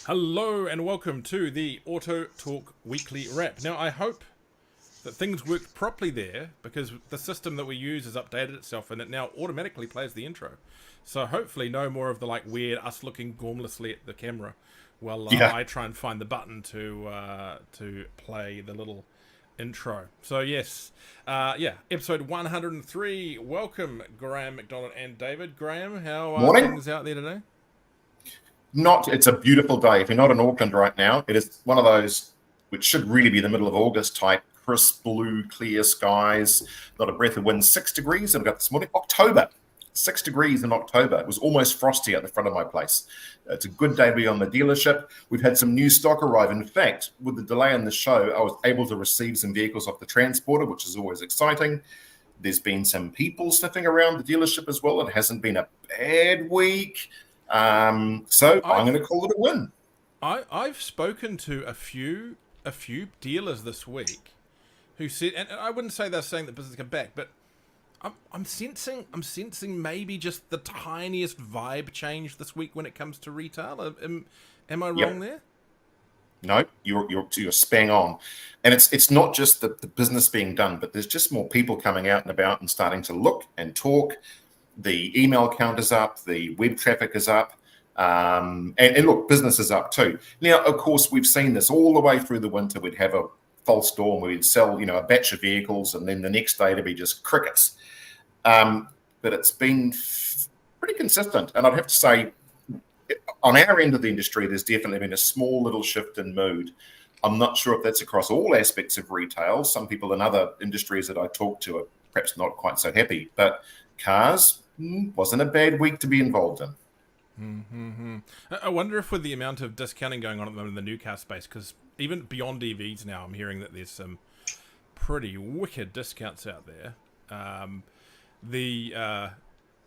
Hello and welcome to the AutoTalk Weekly Wrap. Now, I hope that things worked properly there because the system that we use has updated itself and it now automatically plays the intro. So hopefully no more of the weird us looking gormlessly at the camera while Yeah, I try and find the button to play the little intro. So yes, episode 103. Welcome, Graham McDonald and David. Graham, how are morning. things out there today? It's a beautiful day. If you're not in Auckland right now, it is one of those which should really be the middle of August type, crisp blue, clear skies, not a breath of wind, 6 degrees. And I got this morning, October, 6 degrees in October. It was almost frosty at the front of my place. It's a good day to be on the dealership. We've had some new stock arrive. In fact, with the delay in the show, I was able to receive some vehicles off the transporter, which is always exciting. There's been some people sniffing around the dealership as well. It hasn't been a bad week. So I'm going I've to call it a win. I've spoken to a few dealers this week who said, and I wouldn't say they're saying that business come back, but I'm sensing maybe just the tiniest vibe change this week when it comes to retail. Am I wrong Yep. there? No, you're spang on, and it's not just the business being done, but there's just more people coming out and about and starting to look and talk. The email count is up, the web traffic is up, and look, business is up too. Now, of course, we've seen this all the way through the winter. We'd have a false dawn where we'd sell, a batch of vehicles, and then the next day to be just crickets. But it's been pretty consistent, and I'd have to say, on our end of the industry, there's definitely been a small little shift in mood. I'm not sure if that's across all aspects of retail. Some people in other industries that I talk to are perhaps not quite so happy, but cars wasn't a bad week to be involved in. Mm-hmm. I wonder if with the amount of discounting going on at the moment in the new car space, because even beyond EVs now, I'm hearing that there's some pretty wicked discounts out there. The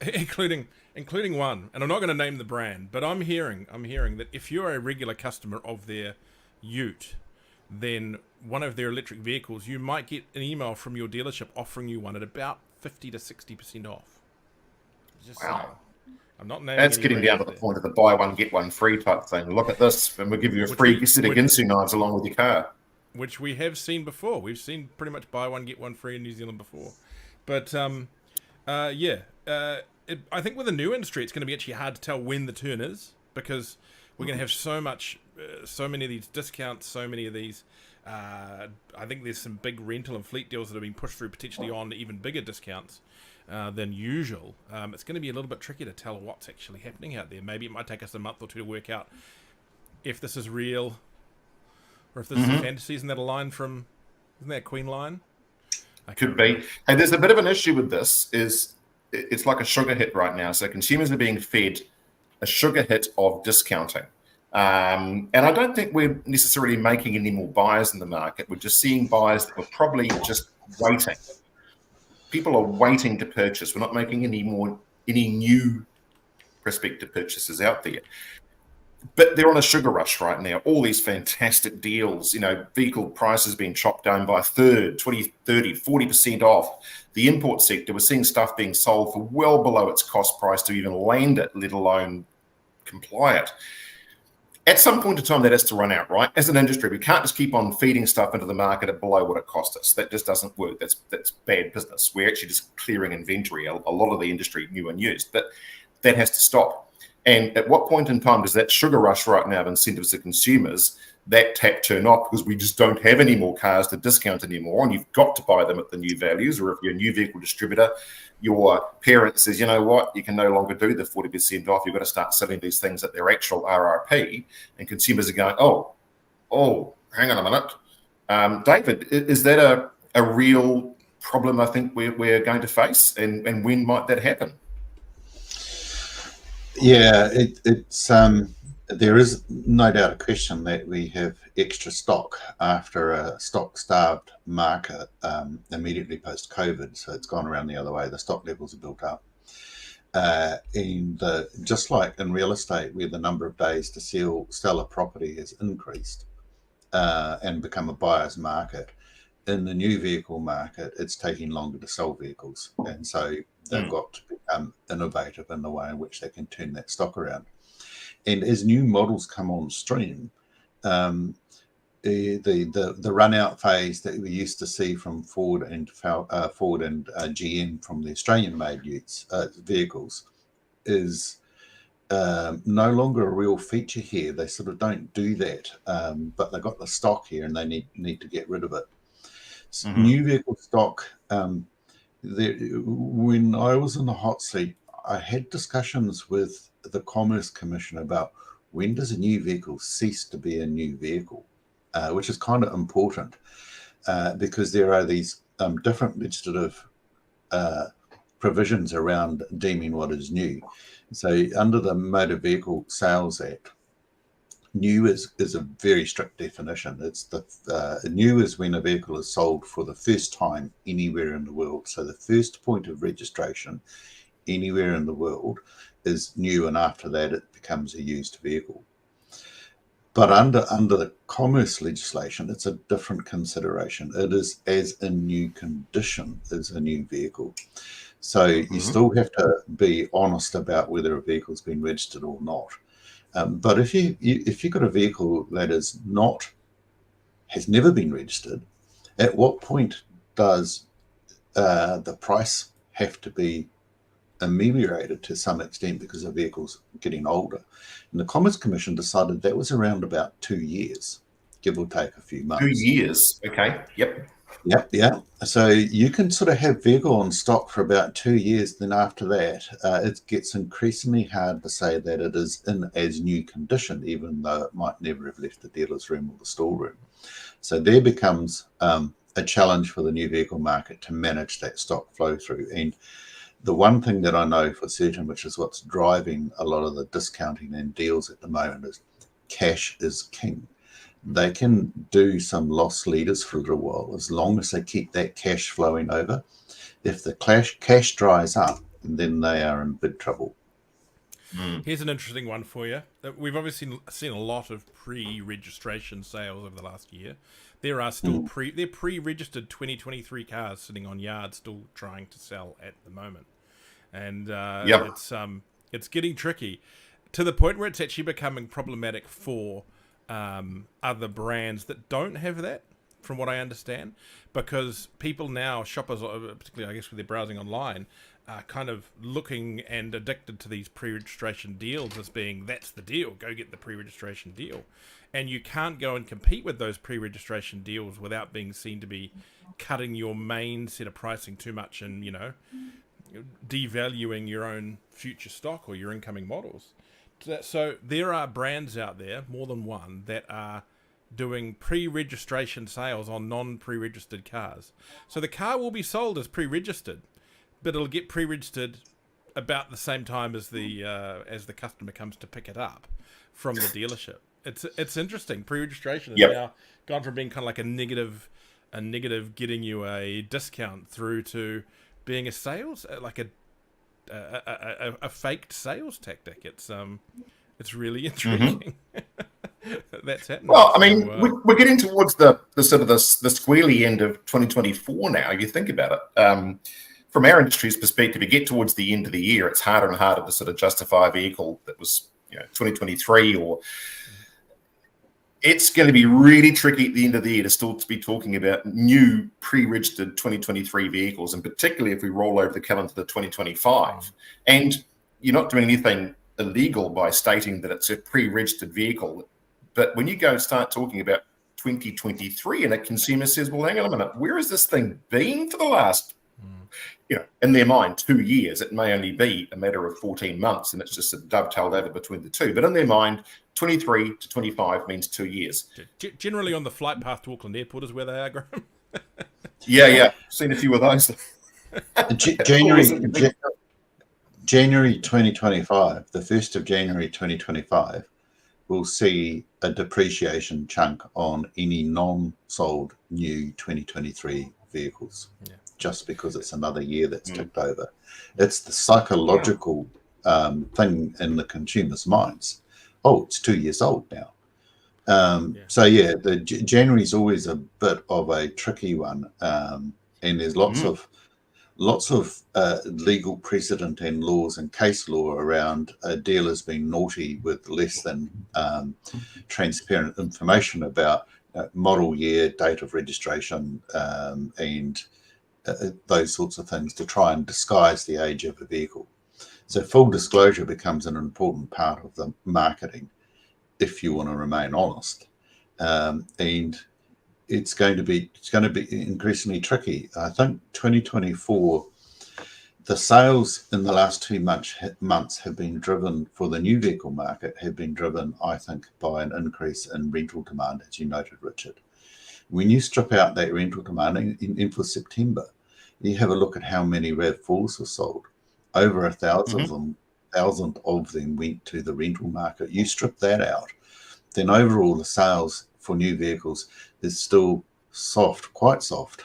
including one, and I'm not going to name the brand, but I'm hearing that if you're a regular customer of their Ute, then one of their electric vehicles, you might get an email from your dealership offering you one at about 50 to 60% off. Just saying. Wow. I'm not naming That's any getting down to brands the there. point of the buy one, get one free type thing. Look at this, and we'll give you a Which free we set of which, Ginsu knives along with your car. which we have seen before. We've seen pretty much buy one get one free in New Zealand before, but I think with the new industry, it's going to be actually hard to tell when the turn is because we're going to have so many of these discounts, so many of these. I think there's some big rental and fleet deals that have been pushed through potentially on even bigger discounts than usual. It's going to be a little bit tricky to tell what's actually happening out there. Maybe it might take us a month or two to work out if this is real or if this is a fantasy. Isn't that a line from? Isn't that a Queen line? I can't Could be. remember. Hey, there's a bit of an issue with this. Is it's like a sugar hit right now. So consumers are being fed a sugar hit of discounting. And I don't think we're necessarily making any more buyers in the market. We're just seeing buyers that were probably just waiting. People are waiting to purchase. We're not making any new prospective purchases out there. But they're on a sugar rush right now. All these fantastic deals, vehicle prices being chopped down by a third, 20, 30, 40% off. The import sector, we're seeing stuff being sold for well below its cost price to even land it, let alone comply it. At some point in time, that has to run out, right? As an industry, we can't just keep on feeding stuff into the market at below what it cost us. That just doesn't work. That's bad business. We're actually just clearing inventory, a lot of the industry, new and used. But that has to stop. And at what point in time does that sugar rush right now of incentives to consumers, that tap turn off because we just don't have any more cars to discount anymore and you've got to buy them at the new values? Or if you're a new vehicle distributor, your parent says, you know what, you can no longer do the 40% off. You've got to start selling these things at their actual RRP. And consumers are going, oh, hang on a minute. David, is that a real problem I think we're going to face? And when might that happen? Yeah, it's there is no doubt a question that we have extra stock after a stock-starved market immediately post-COVID. So it's gone around the other way. The stock levels are built up. And just like in real estate, where the number of days to sell a property has increased and become a buyer's market, in the new vehicle market, it's taking longer to sell vehicles. And so they've got to become innovative in the way in which they can turn that stock around. And as new models come on stream, the run out phase that we used to see from Ford and GM from the Australian made vehicles is no longer a real feature here. They sort of don't do that, but they got the stock here and they need to get rid of it. New vehicle stock. When I was in the hot seat, I had discussions with the Commerce Commission about when does a new vehicle cease to be a new vehicle, which is kind of important because there are these different legislative provisions around deeming what is new. So under the Motor Vehicle Sales Act, new is a very strict definition. It's new is when a vehicle is sold for the first time anywhere in the world. So the first point of registration anywhere in the world is new, and after that it becomes a used vehicle. But under the commerce legislation, it's a different consideration. It is as in new condition as a new vehicle. So you still have to be honest about whether a vehicle's been registered or not. But if you've got a vehicle that has never been registered, at what point does the price have to be ameliorated to some extent because the vehicle's getting older? And the Commerce Commission decided that was around about 2 years, give or take a few months. 2 years. Okay. Yep. Yeah. So you can sort of have vehicle on stock for about 2 years. Then after that, it gets increasingly hard to say that it is in as new condition, even though it might never have left the dealer's room or the storeroom. So there becomes a challenge for the new vehicle market to manage that stock flow through. And the one thing that I know for certain, which is what's driving a lot of the discounting and deals at the moment, is cash is king. They can do some loss leaders for a little while as long as they keep that cash flowing over. If the cash dries up, then they are in big trouble. Here's an interesting one for you. We've obviously seen a lot of pre-registration sales over the last year. There are still pre-registered 2023 cars sitting on yards still trying to sell at the moment. And it's getting tricky to the point where it's actually becoming problematic for other brands that don't have that, from what I understand, because people now, shoppers, particularly I guess when they're browsing online, are kind of looking and addicted to these pre-registration deals as being, that's the deal, go get the pre-registration deal. And you can't go and compete with those pre-registration deals without being seen to be cutting your main set of pricing too much and, devaluing your own future stock or your incoming models. So there are brands out there, more than one, that are doing pre-registration sales on non-pre-registered cars. So the car will be sold as pre-registered, but it'll get pre-registered about the same time as the customer comes to pick it up from the dealership. It's interesting. Pre-registration has now gone from being kind of like a negative getting you a discount through to being a sales, like a faked sales tactic. It's really intriguing. That's happening. Well, I mean, we're getting towards the sort of the squealy end of 2024 now. You think about it. From our industry's perspective, you get towards the end of the year, it's harder and harder to sort of justify a vehicle that was 2023, or it's going to be really tricky at the end of the year to still be talking about new pre-registered 2023 vehicles, and particularly if we roll over the calendar to 2025. And you're not doing anything illegal by stating that it's a pre-registered vehicle. But when you go and start talking about 2023 and a consumer says, well, hang on a minute, where has this thing been for the last, in their mind, 2 years? It may only be a matter of 14 months and it's just dovetailed over between the two. But in their mind, 23 to 25 means 2 years. Generally on the flight path to Auckland Airport is where they are, Graham. Yeah. Seen a few of those. January 2025, the 1st of January 2025, we'll see a depreciation chunk on any non-sold new 2023 vehicles, just because it's another year that's ticked over. It's the psychological thing in the consumer's minds. Oh, it's 2 years old now. So the January is always a bit of a tricky one, and there's lots lots of legal precedent and laws and case law around dealers being naughty with less than transparent information about model year, date of registration, and those sorts of things to try and disguise the age of a vehicle. So full disclosure becomes an important part of the marketing if you want to remain honest. And it's going to be increasingly tricky. I think 2024, the sales in the last 2 months have been driven for the new vehicle market, have been driven, I think, by an increase in rental demand, as you noted, Richard. When you strip out that rental demand in for September, you have a look at how many RAV4s were sold. Over 1,000 of them went to the rental market. You strip that out, then overall the sales for new vehicles is still soft, quite soft,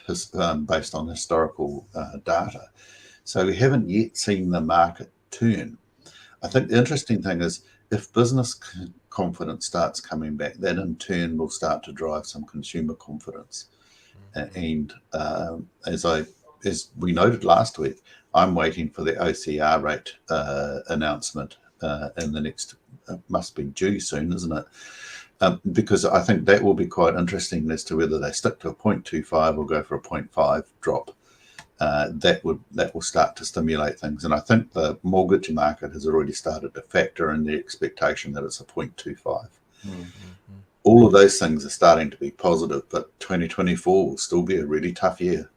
based on historical data. So we haven't yet seen the market turn. I think the interesting thing is if business confidence starts coming back, that in turn will start to drive some consumer confidence. And as we noted last week, I'm waiting for the OCR rate announcement in the next, must be due soon, isn't it? Because I think that will be quite interesting as to whether they stick to a 0.25 or go for a 0.5 drop. That will start to stimulate things. And I think the mortgage market has already started to factor in the expectation that it's a 0.25. All of those things are starting to be positive, but 2024 will still be a really tough year.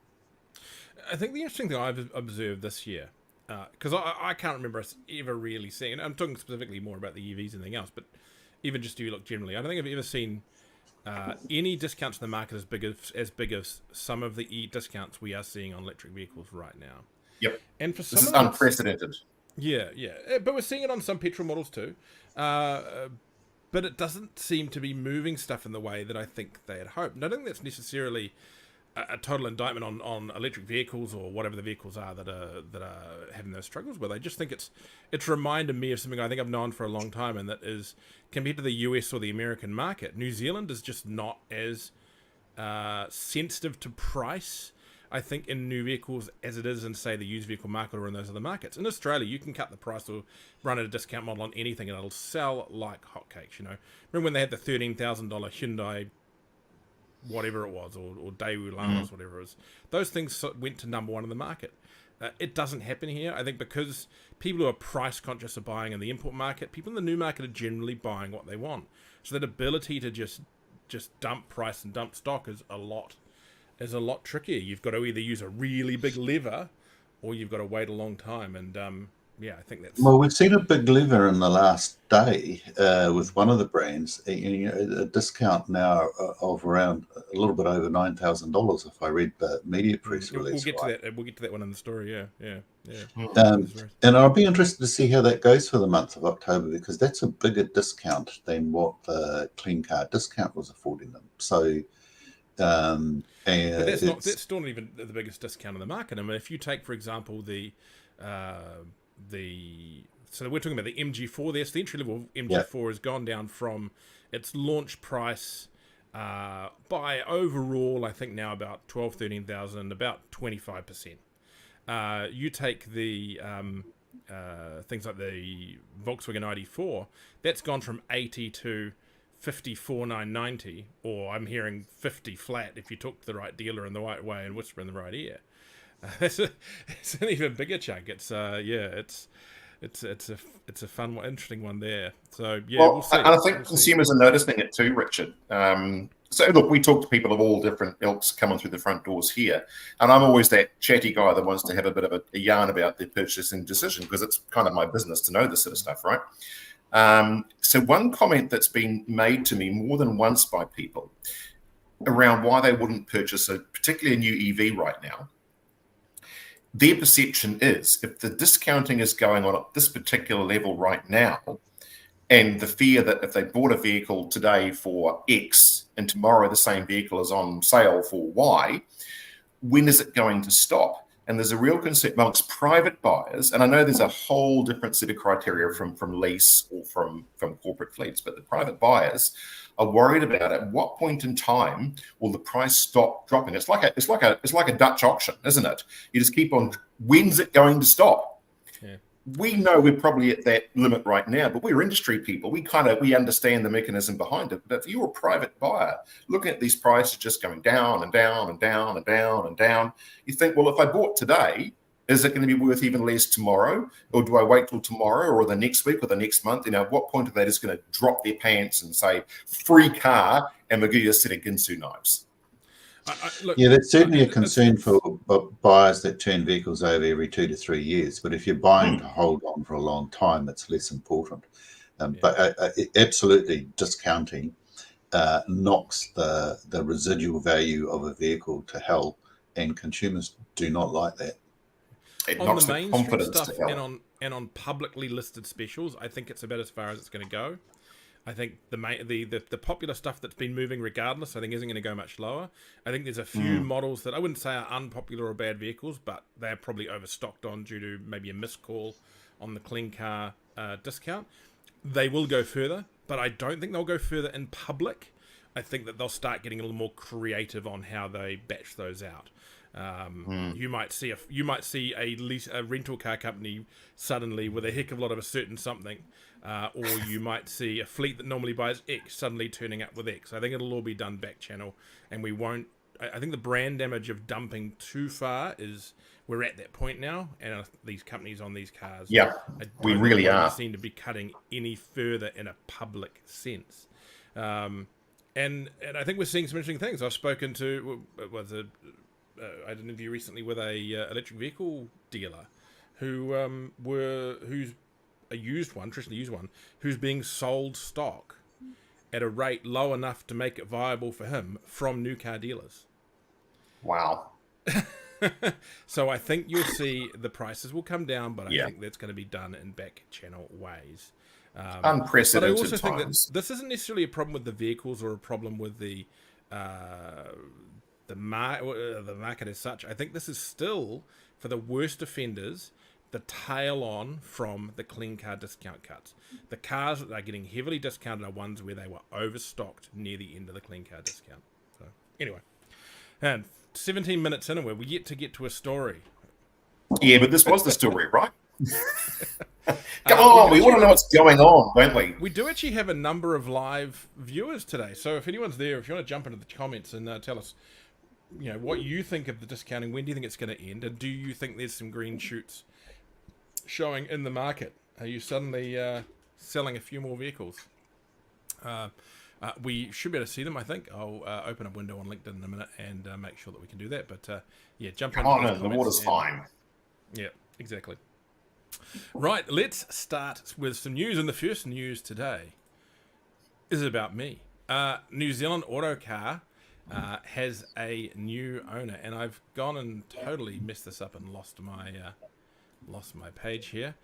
I think the interesting thing I've observed this year, because I can't remember us ever really seeing, I'm talking specifically more about the EVs and anything else, but even just if you look generally, I don't think I've ever seen any discounts in the market as big as some of the discounts we are seeing on electric vehicles right now. Yep. And for some this is unprecedented. Yeah. But we're seeing it on some petrol models too. But it doesn't seem to be moving stuff in the way that I think they had hoped. And I don't think that's necessarily a total indictment on electric vehicles or whatever the vehicles are that are having those struggles with. I just think it's reminded me of something I think I've known for a long time, and that is compared to the US or the American market, New Zealand is just not as sensitive to price, I think, in new vehicles as it is in, say, the used vehicle market or in those other markets. In Australia, you can cut the price or run at a discount model on anything and it'll sell like hotcakes, you know. Remember when they had the $13,000 Hyundai whatever it was, or Daewoo Lanos, whatever it was. Those things went to number one in the market. It doesn't happen here. I think because people who are price conscious are buying in the import market, people in the new market are generally buying what they want. So that ability to just dump price and dump stock is a lot trickier. You've got to either use a really big lever or you've got to wait a long time. And yeah, I think that's... Well, we've seen a big lever in the last day with one of the brands, a discount now of around a little bit over $9,000 if I read the media press release. We'll get to that one in the story, yeah. And I'll be interested to see how that goes for the month of October, because that's a bigger discount than what the Clean Car discount was affording them. So... but that's still not even the biggest discount in the market. I mean, if you take, for example, so we're talking about the MG4 there. So the entry level MG4 has gone down from its launch price by overall, I think now about 13,000, about 25%. You take the things like the Volkswagen ID4, that's gone from 80 to 54,990, or I'm hearing 50 flat if you talk to the right dealer in the right way and whisper in the right ear. It's an even bigger chunk. It's a fun one, interesting one there. So yeah, we'll see. And I think consumers are noticing it too, Richard. So look, we talk to people of all different ilks coming through the front doors here, and I'm always that chatty guy that wants to have a bit of a yarn about their purchasing decision, because it's kind of my business to know this sort of stuff, right? So one comment that's been made to me more than once by people around why they wouldn't purchase particularly a new EV right now, their perception is if the discounting is going on at this particular level right now, and the fear that if they bought a vehicle today for X and tomorrow the same vehicle is on sale for Y, when is it going to stop? And there's a real concern amongst private buyers, and I know there's a whole different set of criteria from lease or from corporate fleets, but the private buyers are worried about at what point in time will the price stop dropping. It's like a Dutch auction, isn't it? You just keep on When's it going to stop? Yeah. We know we're probably at that limit right now, but we're industry people. We understand the mechanism behind it. But if you're a private buyer looking at these prices just going down and down and down and down and down, you think, well, if I bought today, is it going to be worth even less tomorrow? Or do I wait till tomorrow or the next week or the next month? At what point are they just going to drop their pants and say, free car, and we'll give you a set of Ginsu knives? Look, that's certainly a concern for buyers that turn vehicles over every 2 to 3 years. But if you're buying to hold on for a long time, it's less important. But absolutely, discounting knocks the residual value of a vehicle to hell, and consumers do not like that. It on knocks the the mainstream confidence stuff to hell. and on publicly listed specials, I think it's about as far as it's going to go. I think the popular stuff that's been moving regardless, I think isn't going to go much lower. I think there's a few models that I wouldn't say are unpopular or bad vehicles, but they're probably overstocked on due to maybe a miscall on the clean car discount. They will go further, but I don't think they'll go further in public. I think that they'll start getting a little more creative on how they batch those out. You might see a rental car company suddenly with a heck of a lot of a certain something, or you might see a fleet that normally buys X suddenly turning up with X. I think it'll all be done back channel, and we won't. I think the brand damage of dumping too far we're at that point now, and these companies on these cars, we really are. Seem to be cutting any further in a public sense. And I think we're seeing some interesting things. I've spoken to I had an interview recently with a electric vehicle dealer who's a traditionally used one, who's being sold stock at a rate low enough to make it viable for him from new car dealers. Wow. So I think you'll see the prices will come down, but I think that's going to be done in back channel ways. Unprecedented but I also times. think that this isn't necessarily a problem with the vehicles or a problem with the market as such. I think this is still, for the worst offenders, the tail on from the clean car discount cuts. The cars that are getting heavily discounted are ones where they were overstocked near the end of the clean car discount. So anyway, and 17 minutes in, and we're yet to get to a story. Yeah, but this was the story, right? Come on, we want to know what's going on, don't we? We do actually have a number of live viewers today, so if anyone's there, if you want to jump into the comments and tell us, what you think of the discounting, when do you think it's going to end, and do you think there's some green shoots showing in the market? Are you suddenly selling a few more vehicles? We should be able to see them, I think. I'll open a window on LinkedIn in a minute and make sure that we can do that. But jump in. Come on, the water's fine. Yeah, exactly. Right, let's start with some news. And the first news today is about me. New Zealand AutoTalk has a new owner, and I've gone and totally messed this up and lost my page here.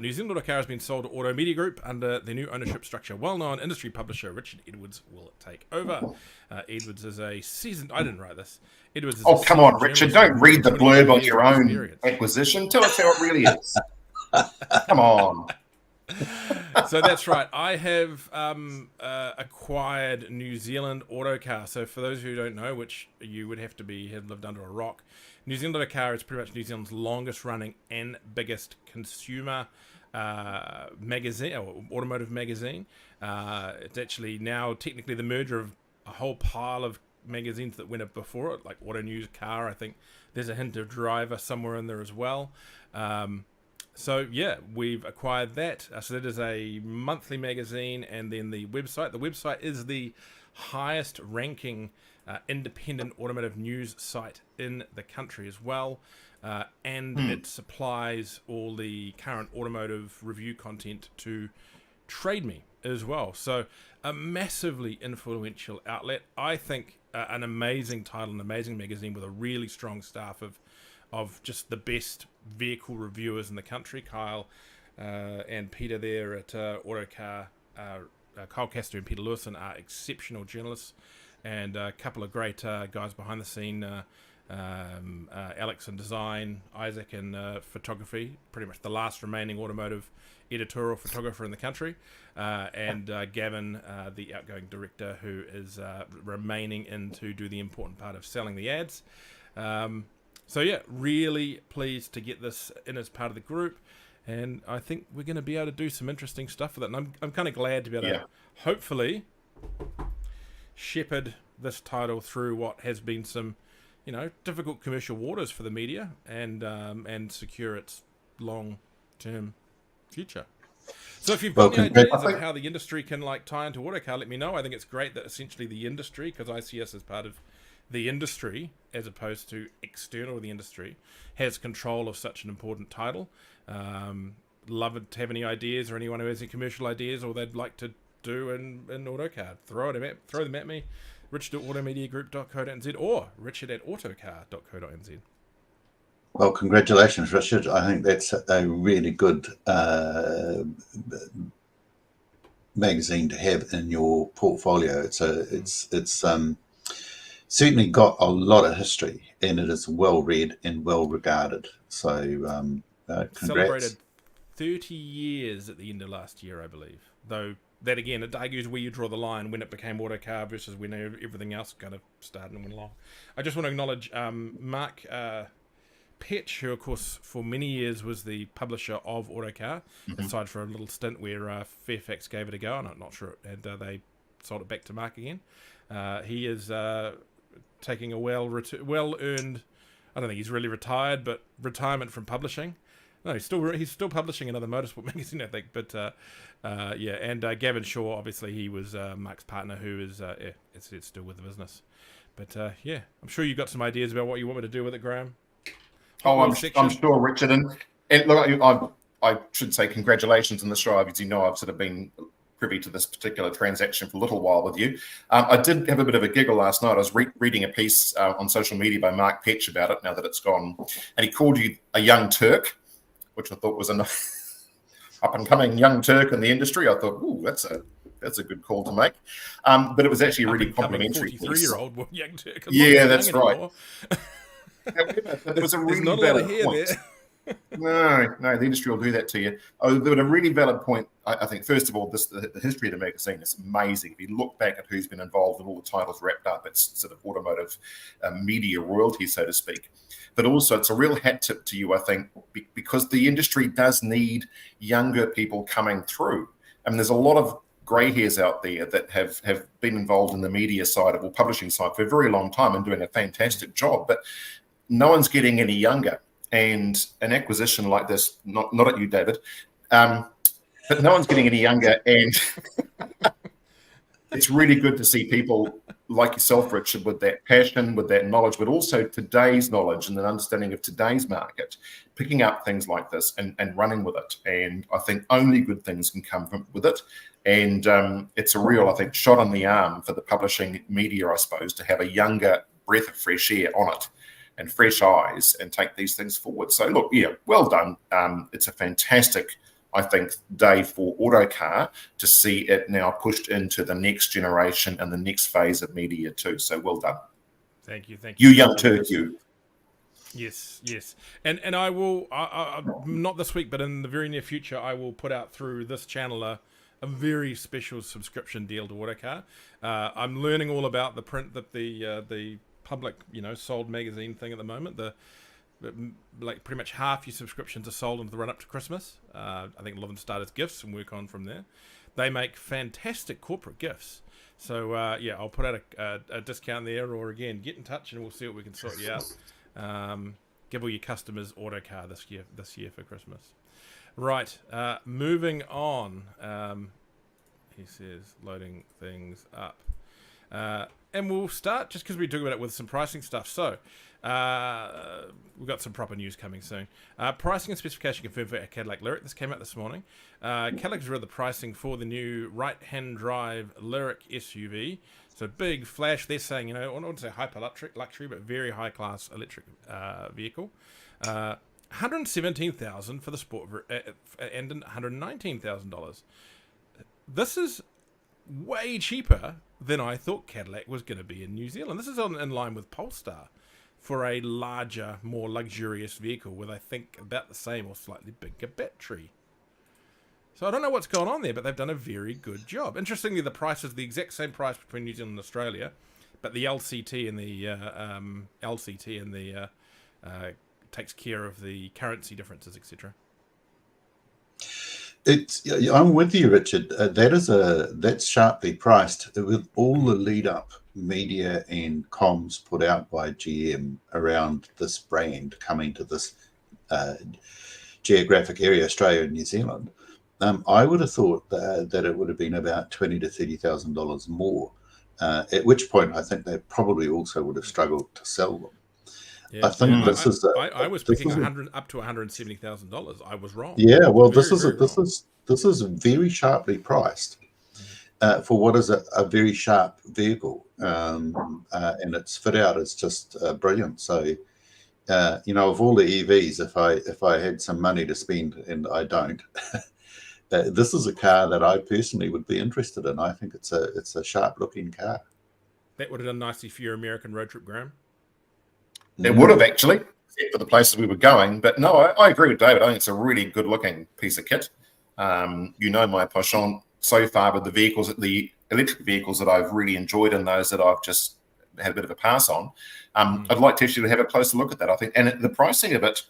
New Zealand AutoTalk has been sold to Auto Media Group under the new ownership structure. Well-known industry publisher Richard Edwards will take over. Edwards is a seasoned... I didn't write this. Edwards is come on, Richard. Don't read the blurb on your own acquisition. Tell us how it really is. Come on. So that's right. I have acquired New Zealand AutoTalk. So for those who don't know, which you would have lived under a rock, New Zealand AutoTalk is pretty much New Zealand's longest running and biggest consumer magazine, or automotive magazine. It's actually now technically the merger of a whole pile of magazines that went up before it, like Auto News, Car. I think there's a hint of Driver somewhere in there as well. So yeah, we've acquired that. So that is a monthly magazine, and then the website. The website is the highest ranking independent automotive news site in the country as well, and it supplies all the current automotive review content to Trade Me as well. So a massively influential outlet. I think an amazing title, an amazing magazine with a really strong staff of just the best vehicle reviewers in the country. Kyle and Peter there at AutoTalk, Kyle Castor and Peter Lewison are exceptional journalists, and a couple of great guys behind the scene, Alex in design, Isaac in photography, pretty much the last remaining automotive editorial photographer in the country, and Gavin, the outgoing director, who is remaining in to do the important part of selling the ads. So yeah, really pleased to get this in as part of the group, and I think we're going to be able to do some interesting stuff with it. And I'm kind of glad to be able to hopefully shepherd this title through what has been some, difficult commercial waters for the media, and secure its long-term future. So if you've got any ideas of how the industry can tie into AutoCar, let me know. I think it's great that essentially the industry, because I see us as part of the industry as opposed to external to the industry, has control of such an important title. Love it to have any ideas, or anyone who has any commercial ideas or they'd like to do in AutoCar. Throw them at me. Richard@automediagroup.co.nz or richard@autocar.co.nz. Well, congratulations, Richard. I think that's a really good magazine to have in your portfolio. It's certainly got a lot of history, and it is well read and well regarded. So, congrats. Celebrated 30 years at the end of last year, I believe. Though that again, it argues where you draw the line when it became AutoCar versus when everything else kind of started and went along. I just want to acknowledge Mark Petch, who of course for many years was the publisher of AutoCar, aside from a little stint where Fairfax gave it a go, and I'm not sure, and they sold it back to Mark again. He is taking a well-earned, I don't think he's really retired, but retirement from publishing. No, he's still publishing another motorsport magazine, I think. But and Gavin Shaw, obviously, he was Mark's partner, who is it's still with the business. But I'm sure you've got some ideas about what you want me to do with it, Graham. I'm sure, Richard. And look, I should say congratulations on the show. As you know, I've sort of been privy to this particular transaction for a little while with you. I did have a bit of a giggle last night. I was reading a piece on social media by Mark Petch about it, now that it's gone. And he called you a young Turk, which I thought was an up-and-coming young Turk in the industry. I thought, ooh, that's a good call to make. But it was actually a really complimentary piece. 43-year-old young Turk. Yeah, that's right. It was a really valid point. No, the industry will do that to you. Oh, there was a really valid point. I think, first of all, the history of the magazine is amazing. If you look back at who's been involved and all the titles wrapped up, it's sort of automotive media royalty, so to speak. But also, it's a real hat tip to you, I think, because the industry does need younger people coming through. I mean, there's a lot of grey hairs out there that have been involved in the media side or publishing side for a very long time and doing a fantastic job, but no one's getting any younger. And an acquisition like this, not at you, David, but no one's getting any younger. And it's really good to see people like yourself, Richard, with that passion, with that knowledge, but also today's knowledge and an understanding of today's market, picking up things like this and running with it. And I think only good things can come with it. And it's a real, I think, shot on the arm for the publishing media, I suppose, to have a younger breath of fresh air on it and fresh eyes and take these things forward. So look, well done. It's a fantastic, I think, day for AutoCar to see it now pushed into the next generation and the next phase of media too. So well done. Thank you. You young Turk, you. Yes. And I will, not this week, but in the very near future, I will put out through this channel a very special subscription deal to AutoCar. I'm learning all about the print that the public, sold magazine thing at the moment. Like pretty much half your subscriptions are sold into the run up to Christmas. I think a lot of them start as gifts and work on from there. They make fantastic corporate gifts. So I'll put out a discount there, or again, get in touch and we'll see what we can sort you out. Give all your customers AutoCar this year for Christmas. Right, moving on. He says loading things up. And we'll start just because we talk about it with some pricing stuff. So we've got some proper news coming soon. Pricing and specification confirmed for a Cadillac Lyric. This came out this morning. Cadillac's read the pricing for the new right-hand drive Lyric SUV. So big flash. They're saying, I wouldn't say hyper luxury, but very high-class electric vehicle. $117,000 for the sport and $119,000. This is way cheaper than I thought Cadillac was going to be in New Zealand. This is in line with Polestar for a larger, more luxurious vehicle with, I think, about the same or slightly bigger battery. So I don't know what's going on there, but they've done a very good job. Interestingly, the price is the exact same price between New Zealand and Australia, but the LCT and the takes care of the currency differences, etc. I'm with you, Richard. That's sharply priced with all the lead up media and comms put out by GM around this brand coming to this geographic area, Australia and New Zealand. I would have thought that it would have been about $20,000 to $30,000 more. At which point, I think they probably also would have struggled to sell them. Yeah, I think I was picking up to $170,000. I was wrong. Yeah, well, this Wrong. is very sharply priced for what is a very sharp vehicle, and its fit out is just brilliant. So, of all the EVs, if I had some money to spend, and I don't, this is a car that I personally would be interested in. I think it's a sharp looking car. That would have done nicely for your American road trip, Graham. It would have actually, except for the places we were going. But no, I agree with David. I think it's a really good-looking piece of kit. My penchant so far with the electric vehicles that I've really enjoyed and those that I've just had a bit of a pass on. I'd like to actually have a closer look at that, I think. And the pricing of it,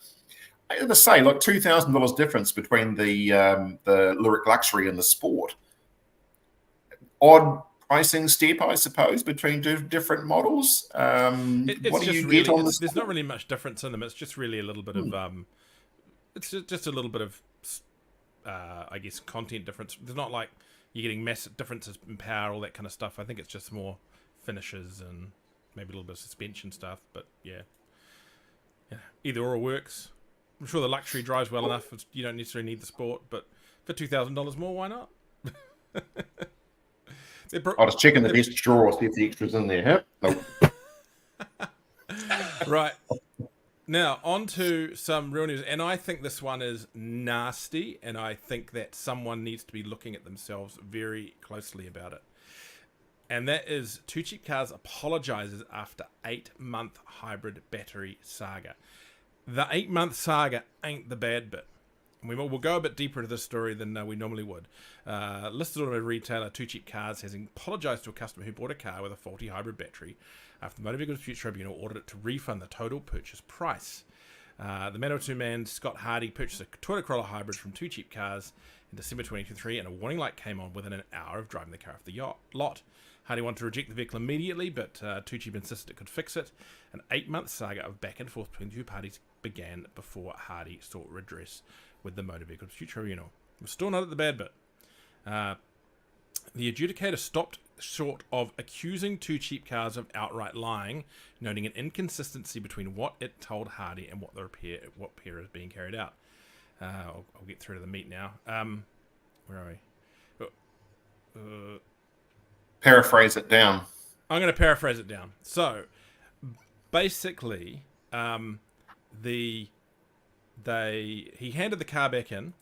I have to say, like $2,000 difference between the Lyric Luxury and the Sport. Odd pricing step, I suppose, between different models. What do you get on this? There's not really much difference in them. It's just really a little bit of it's just a little bit of I guess content difference. There's not like you're getting massive differences in power, all that kind of stuff. I think it's just more finishes and maybe a little bit of suspension stuff. But yeah, either or works. I'm sure the luxury drives well enough. You don't necessarily need the Sport, but for $2,000 more, why not? I'll just check in the best drawer, see if the extra's in there. Huh? Nope. Right. Now, on to some real news. And I think this one is nasty. And I think that someone needs to be looking at themselves very closely about it. And that is Too Cheap Cars apologizes after 8-month hybrid battery saga. The 8-month saga ain't the bad bit. We'll go a bit deeper into this story than we normally would. Listed automotive retailer Too Cheap Cars has apologised to a customer who bought a car with a faulty hybrid battery after the Motor Vehicle Dispute Tribunal ordered it to refund the total purchase price. The Manawatu man, Scott Hardy, purchased a Toyota Corolla hybrid from Too Cheap Cars in December 2023, and a warning light came on within an hour of driving the car off the lot. Hardy wanted to reject the vehicle immediately, but Too Cheap insisted it could fix it. An 8-month saga of back and forth between the two parties began before Hardy sought redress with the Motor Vehicle Dispute Tribunal. We're still not at the bad bit. The adjudicator stopped short of accusing Too Cheap Cars of outright lying, noting an inconsistency between what it told Hardy and what repair is being carried out. I'll get through to the meat now. Where are we? Paraphrase it down. I'm going to paraphrase it down. So, basically, he handed the car back in.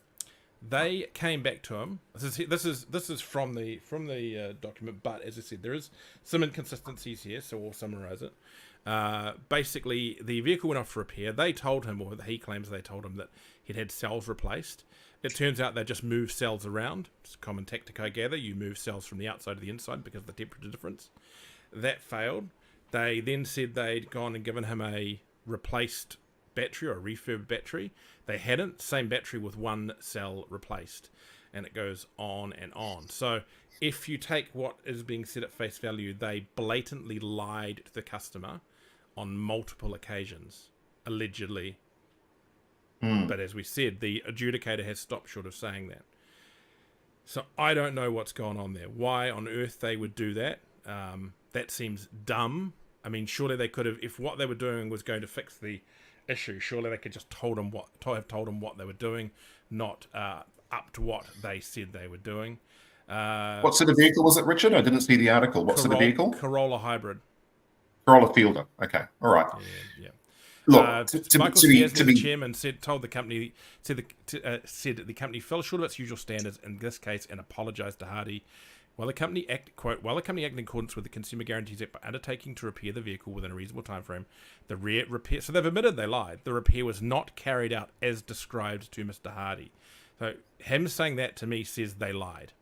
They came back to him. This is from the document, but as I said, there is some inconsistencies here, so we'll summarize it. Basically, the vehicle went off for repair. They told him, or he claims they told him, that he'd had cells replaced. It turns out they just moved cells around. It's a common tactic, I gather. You move cells from the outside to the inside because of the temperature difference. That failed. They then said they'd gone and given him a replaced battery or a refurb battery. They hadn't. Same battery with one cell replaced. And it goes on and on. So if you take what is being said at face value, they blatantly lied to the customer on multiple occasions, allegedly. But as we said, the adjudicator has stopped short of saying that. So I don't know what's gone on there. Why on earth they would do that? That seems dumb. I mean, surely they could have, if what they were doing was going to fix the issue, surely they could just have told them what they were doing, not up to what they said they were doing. What sort of vehicle was it, Richard? I didn't see the article. What sort of vehicle? Corolla hybrid. Corolla Fielder. Okay, all right. Yeah. Look, Michael Stiasny, the chairman, said the company fell short of its usual standards in this case and apologised to Hardy. While the company acted in accordance with the Consumer Guarantees Act by undertaking to repair the vehicle within a reasonable time frame, the repair. So they've admitted they lied. The repair was not carried out as described to Mr. Hardy. So him saying that to me says they lied.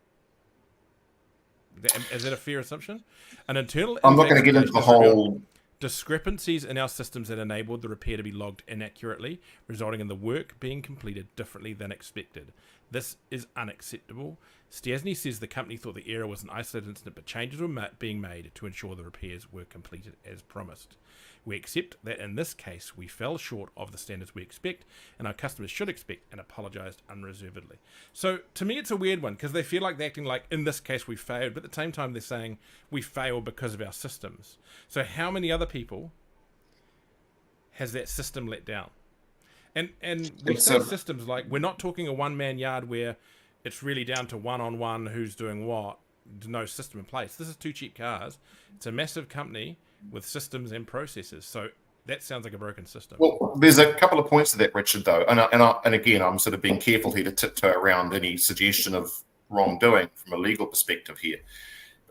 Is that a fair assumption? An internal. I'm not going to get into the whole. discrepancies in our systems that enabled the repair to be logged inaccurately, resulting in the work being completed differently than expected. This is unacceptable. Stiasny says the company thought the error was an isolated incident, but changes were being made to ensure the repairs were completed as promised. We accept that in this case we fell short of the standards we expect and our customers should expect, and apologised unreservedly. So to me it's a weird one because they feel like they're acting like in this case we failed, but at the same time they're saying we failed because of our systems. So how many other people has that system let down? And we say systems like we're not talking a one-man yard where it's really down to one-on-one who's doing what, no system in place. This is Two Cheap Cars. It's a massive company with systems and processes. So that sounds like a broken system. Well, there's a couple of points to that, Richard, though. And again, I'm sort of being careful here to tiptoe around any suggestion of wrongdoing from a legal perspective here.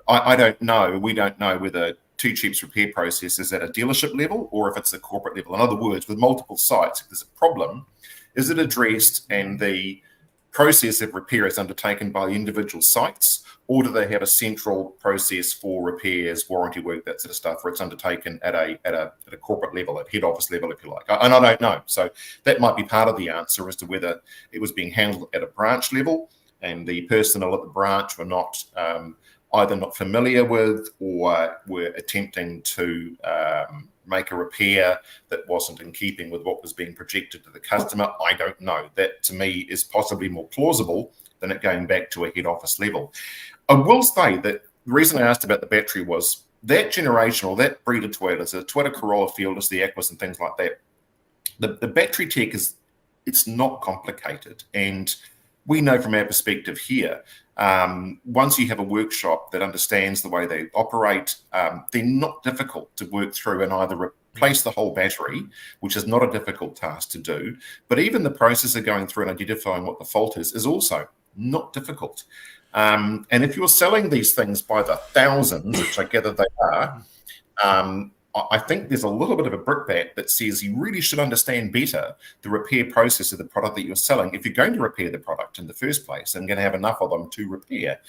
I don't know. We don't know whether Two Cheap's repair process is at a dealership level or if it's a corporate level. In other words, with multiple sites, if there's a problem, is it addressed and the process of repair is undertaken by the individual sites, or do they have a central process for repairs, warranty work, that sort of stuff, where it's undertaken at a corporate level, at head office level, if you like? And I don't know. So that might be part of the answer as to whether it was being handled at a branch level and the personnel at the branch were not either not familiar with or were attempting to make a repair that wasn't in keeping with what was being projected to the customer. I don't know. That, to me, is possibly more plausible than it going back to a head office level. I will say that the reason I asked about the battery was that generation or that breed of Toyotas, the Toyota Corolla Fieldless, the Aquas and things like that, the battery tech it's not complicated. And we know from our perspective here, once you have a workshop that understands the way they operate, they're not difficult to work through and either replace the whole battery, which is not a difficult task to do, but even the process of going through and identifying what the fault is also not difficult. And if you're selling these things by the thousands, which I gather they are, I think there's a little bit of a brickbat that says you really should understand better the repair process of the product that you're selling. If you're going to repair the product in the first place and going to have enough of them to repair,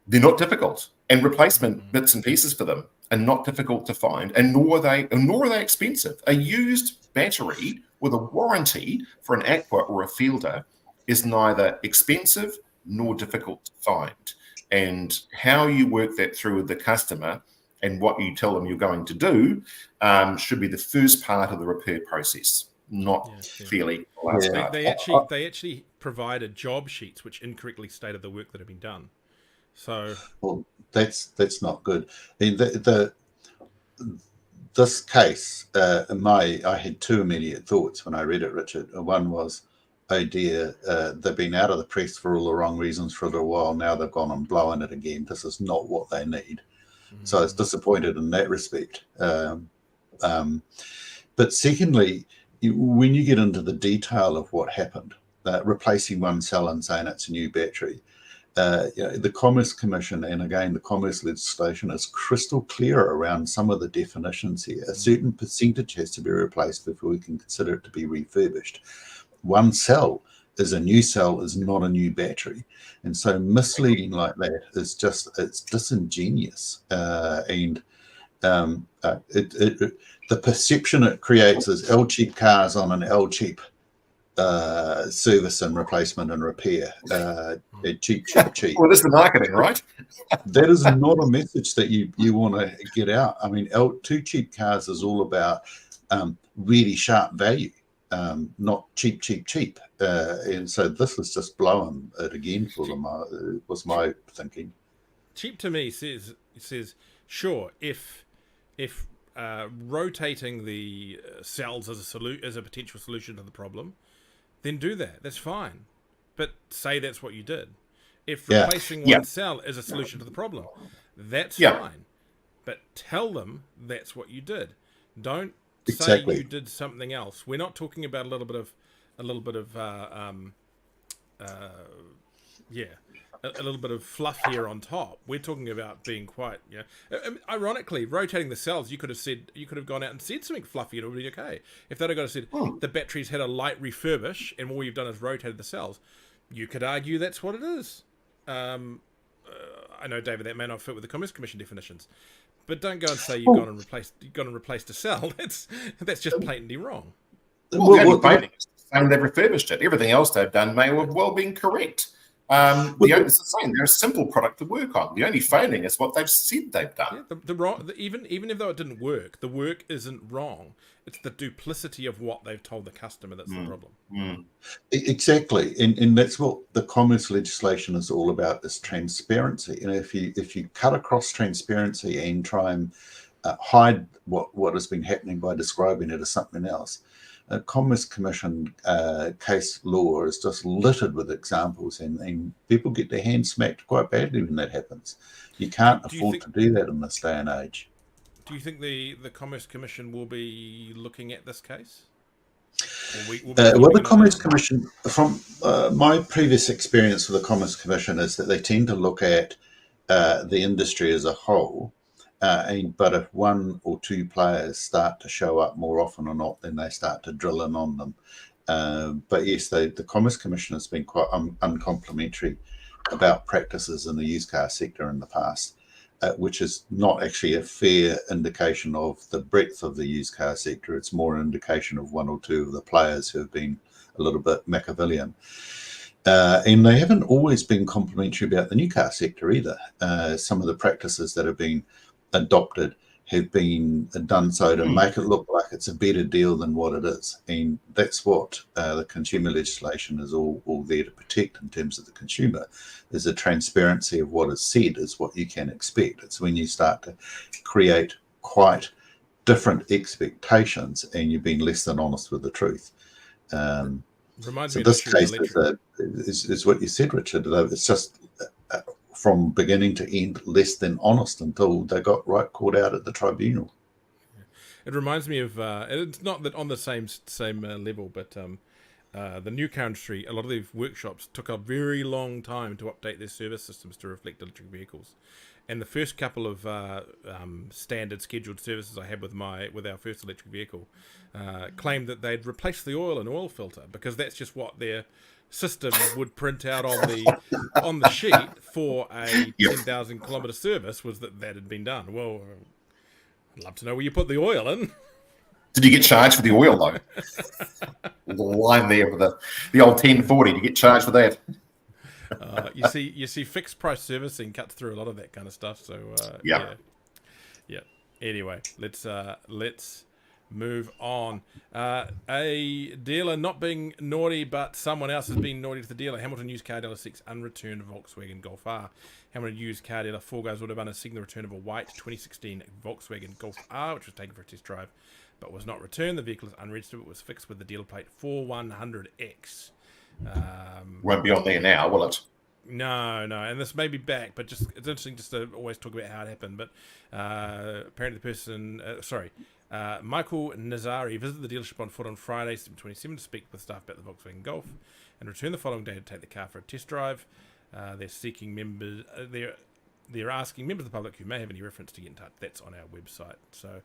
they're not difficult. And replacement bits and pieces for them are not difficult to find, and nor are they expensive. A used battery with a warranty for an Aqua or a Fielder is neither expensive nor difficult to find. And how you work that through with the customer and what you tell them you're going to do should be the first part of the repair process, not fairly. Yeah. They actually provided job sheets which incorrectly stated the work that had been done. So, well, that's not good. I mean, this case, I had two immediate thoughts when I read it, Richard. One was, oh dear, they've been out of the press for all the wrong reasons for a little while. Now they've gone and blown it again. This is not what they need. So I was disappointed in that respect. But secondly, when you get into the detail of what happened, replacing one cell and saying it's a new battery, the Commerce Commission and again the Commerce legislation is crystal clear around some of the definitions here. A certain percentage has to be replaced before we can consider it to be refurbished. One cell is a new cell, is not a new battery. And so misleading like that is it's disingenuous. The perception it creates is L-cheap cars on an L-cheap service and replacement and repair. Cheap. Well, that's the marketing, right? That is not a message that you want to get out. I mean, Two Cheap Cars is all about really sharp value. Not cheap. And so this was just blowing it again for them, was my thinking. Cheap to me says sure, if rotating the cells as a potential solution to the problem, then do that. That's fine. But say that's what you did. If replacing one cell is a solution to the problem, that's fine. But tell them that's what you did. Don't say you did something else. We're not talking about a little bit of fluff here on top. We're talking about being quite, ironically, rotating the cells. You could have gone out and said something fluffy and it would be okay. If they'd have said the batteries had a light refurbish and all you've done is rotated the cells, you could argue that's what it is. I know, David, that may not fit with the Commerce Commission definitions, but don't go and say you've gone and replaced to sell. That's just blatantly wrong. Well, the only failing is saying they've refurbished it. Everything else they've done may have well been correct. It's the same. They're a simple product to work on. The only failing is what they've said they've done. Yeah, even if though it didn't work, the work isn't wrong. It's the duplicity of what they've told the customer that's the problem. Exactly, and that's what the commerce legislation is all about: is transparency. If you cut across transparency and try and hide what has been happening by describing it as something else. Commerce Commission case law is just littered with examples, and people get their hands smacked quite badly when that happens. You can't afford to do that in this day and age. Do you think the Commerce Commission will be looking at this case? Well, the Commerce Commission, from my previous experience with the Commerce Commission, is that they tend to look at the industry as a whole. But if one or two players start to show up more often or not, then they start to drill in on them. But yes, the Commerce Commission has been quite uncomplimentary about practices in the used car sector in the past, which is not actually a fair indication of the breadth of the used car sector. It's more an indication of one or two of the players who have been a little bit Machiavellian. And they haven't always been complimentary about the new car sector either. Some of the practices that have been adopted have been done so to make it look like it's a better deal than what it is, and that's what the consumer legislation is all there to protect in terms of the consumer. Is the transparency of what is said is what you can expect. It's when you start to create quite different expectations and you're being less than honest with the truth. Reminds so me this of case is what you said, Richard. It's just from beginning to end less than honest until they got caught out at the tribunal. It reminds me of it's not that on the same level, but the new car industry, a lot of these workshops took a very long time to update their service systems to reflect electric vehicles. And the first couple of standard scheduled services I had with our first electric vehicle claimed that they'd replaced the oil and oil filter, because that's just what their system would print out on the sheet for a 10,000 kilometre service, was that had been done. Well, I'd love to know where you put the oil in. Did you get charged for the oil though? The line there with the old 1040. Did you get charged for that? You see, fixed price servicing cuts through a lot of that kind of stuff. So yeah. Anyway, let's move on. A dealer not being naughty, but someone else has been naughty to the dealer. Hamilton used car dealer seeks unreturned Volkswagen Golf R. Hamilton used car dealer Four Guys Autobahn is seeking the return of a white 2016 Volkswagen Golf R, which was taken for a test drive, but was not returned. The vehicle is unregistered, but was fixed with the dealer plate 4100X. Won't be on there now, will it? No, and this may be back, but it's interesting just to always talk about how it happened. But apparently the person, Michael Nazari, visited the dealership on foot on Friday, September 27, to speak with staff about the Volkswagen Golf, and returned the following day to take the car for a test drive. They're seeking members. They're asking members of the public who may have any reference to get in touch. That's on our website. So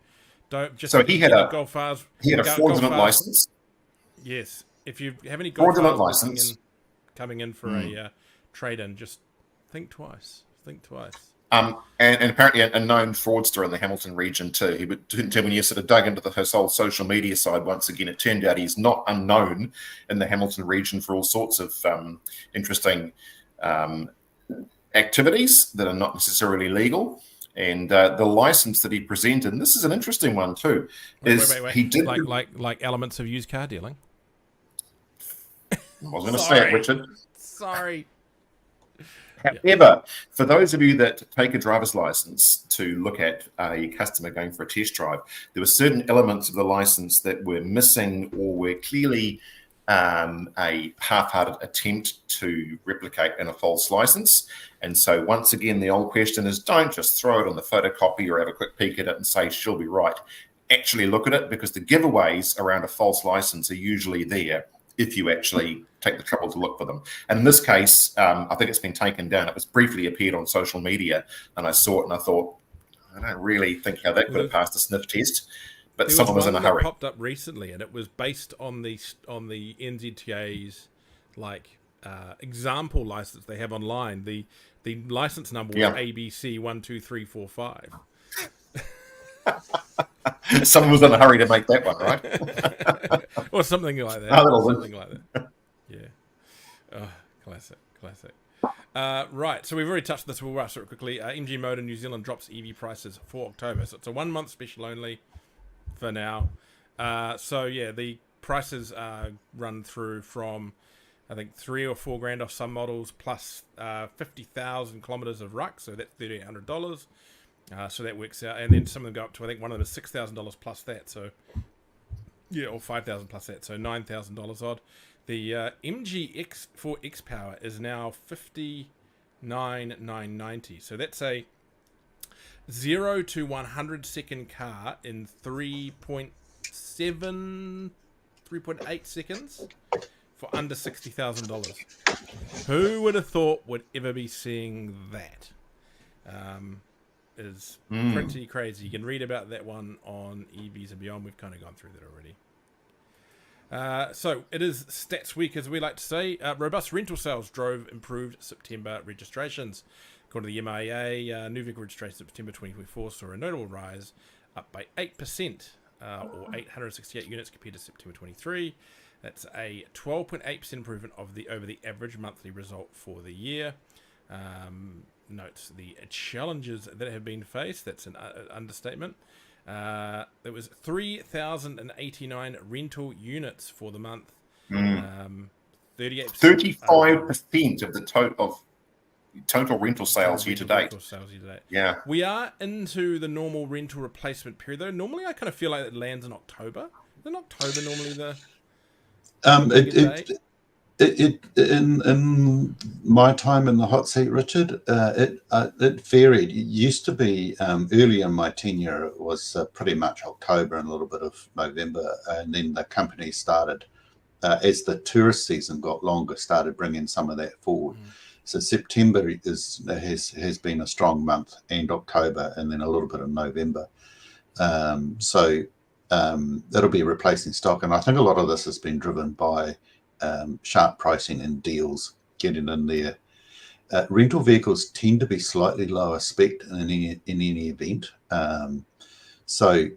don't just. So he had a Golf R's. He had a fraudulent license. Yes, if you have any Golf fraudulent R's license coming in for a trade-in, just think twice. And apparently a known fraudster in the Hamilton region too. He would, when you sort of dug into his whole social media side once again, it turned out he's not unknown in the Hamilton region for all sorts of interesting activities that are not necessarily legal. And the license that he presented, and this is an interesting one too, is wait. he did like elements of used car dealing. I was going to say it, Richard. Sorry. However, for those of you that take a driver's license to look at a customer going for a test drive, there were certain elements of the license that were missing or were clearly a half-hearted attempt to replicate in a false license. And so once again, the old question is, don't just throw it on the photocopy or have a quick peek at it and say, she'll be right. Actually look at it, because the giveaways around a false license are usually there if you actually take the trouble to look for them. And in this case, I think it's been taken down. It was briefly appeared on social media, and I saw it and I thought, I don't really think how that could have passed a sniff test. But someone was in a hurry. That popped up recently, and it was based on the NZTA's example license they have online. The The license number was Yeah. ABC 12345. Someone was in a hurry to make that one, right? Or something like that. Oh, that'll Something like that. Yeah. Oh, classic. Right, so we've already touched this. We'll rush through it quickly. MG Motor New Zealand drops EV prices for October. So it's a 1 month special only for now. So yeah, the prices run through from, I think, 3 or 4 grand off some models, plus 50,000 kilometers of ruck, so that's $1,300. So that works out, and then some of them go up to, I think one of them is $6,000 plus that. So yeah, or $5,000 plus that, so $9,000 odd. The MG X4 X Power is now $59,990. So that's a 0 to 100 second car in 3.8 seconds for under $60,000. Who would have thought would ever be seeing that? Is pretty crazy. You can read about that one on EVs and Beyond. We've kind of gone through that already. So it is Stats Week, as we like to say. Robust rental sales drove improved September registrations. According to the MIA, new vehicle registrations in September 2024 saw a notable rise, up by 8%, or 868 units compared to September 23. That's a 12.8% improvement over the average monthly result for the year. Notes the challenges that have been faced. That's an understatement. There was 3,089 rental units for the month. 38%. 35% of the total rental sales year to date. Yeah. We are into the normal rental replacement period, though. Normally, I kind of feel like it lands in October. Isn't October normally the in my time in the hot seat, Richard, it varied. It used to be early in my tenure, it was pretty much October and a little bit of November, and then the company started, as the tourist season got longer, started bringing some of that forward. So September has been a strong month, and October, and then a little bit of November. So that'll be replacing stock, and I think a lot of this has been driven by sharp pricing and deals getting in there. Rental vehicles tend to be slightly lower spec in any event. So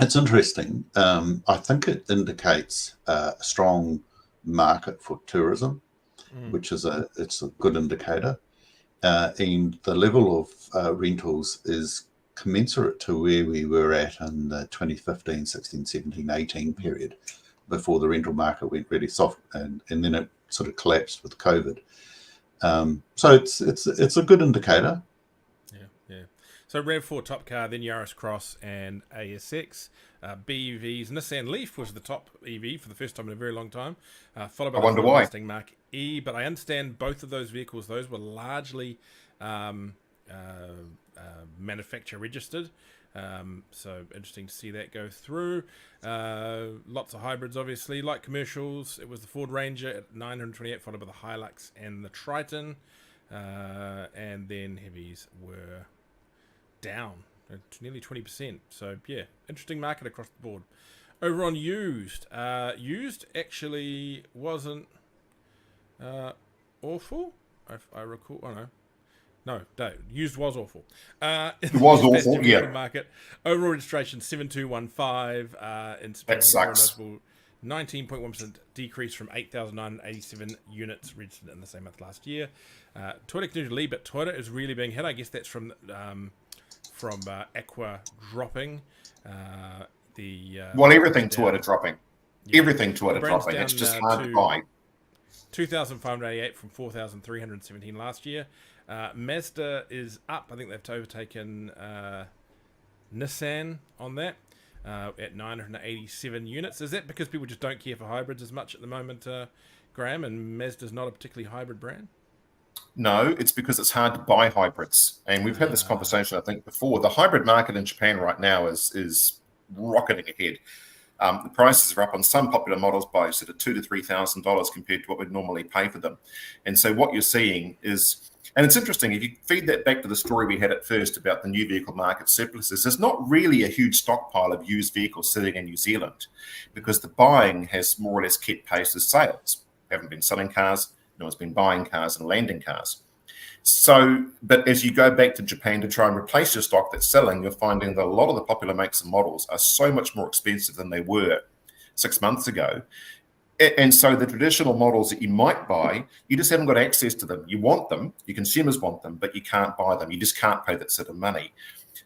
it's interesting. I think it indicates a strong market for tourism, which is it's a good indicator. And the level of rentals is commensurate to where we were at in the 2015, 16, 17, 18 period, before the rental market went really soft, and then it sort of collapsed with COVID. So it's a good indicator. Yeah. So RAV4 top car, then Yaris Cross and ASX. BEVs, Nissan Leaf was the top EV for the first time in a very long time, followed by the Mustang Mach-E. But I understand both of those vehicles, those were largely manufacturer registered. So interesting to see that go through. Lots of hybrids, obviously. Light commercials, it was the Ford Ranger at 928, followed by the Hilux and the Triton. And then heavies were down nearly 20%. So yeah, interesting market across the board. Over on used, used actually wasn't awful. I recall. Oh no, used was awful. It was awful, yeah. Market. Overall registration 7215. That sucks. 19.1% decrease from 8,987 units registered in the same month last year. Toyota continued to lead, but Toyota is really being hit. I guess that's from Aqua dropping. Everything Toyota dropping. Yeah. Everything Toyota dropping. It's just hard to buy. 2,588 from 4,317 last year. Mazda is up. I think they've overtaken Nissan on that at 987 units. Is that because people just don't care for hybrids as much at the moment, Graham, and Mazda's not a particularly hybrid brand? No, it's because it's hard to buy hybrids. And we've had this conversation, I think, before. The hybrid market in Japan right now is rocketing ahead. The prices are up on some popular models by sort of $2,000 to $3,000 compared to what we'd normally pay for them. And so what you're seeing is, and it's interesting, if you feed that back to the story we had at first about the new vehicle market surpluses, there's not really a huge stockpile of used vehicles sitting in New Zealand because the buying has more or less kept pace with sales. We haven't been selling cars, no one's been buying cars and landing cars. So, but as you go back to Japan to try and replace your stock that's selling, you're finding that a lot of the popular makes and models are so much more expensive than they were 6 months ago. And so the traditional models that you might buy, you just haven't got access to them. You want them, your consumers want them, but you can't buy them. You just can't pay that sort of money.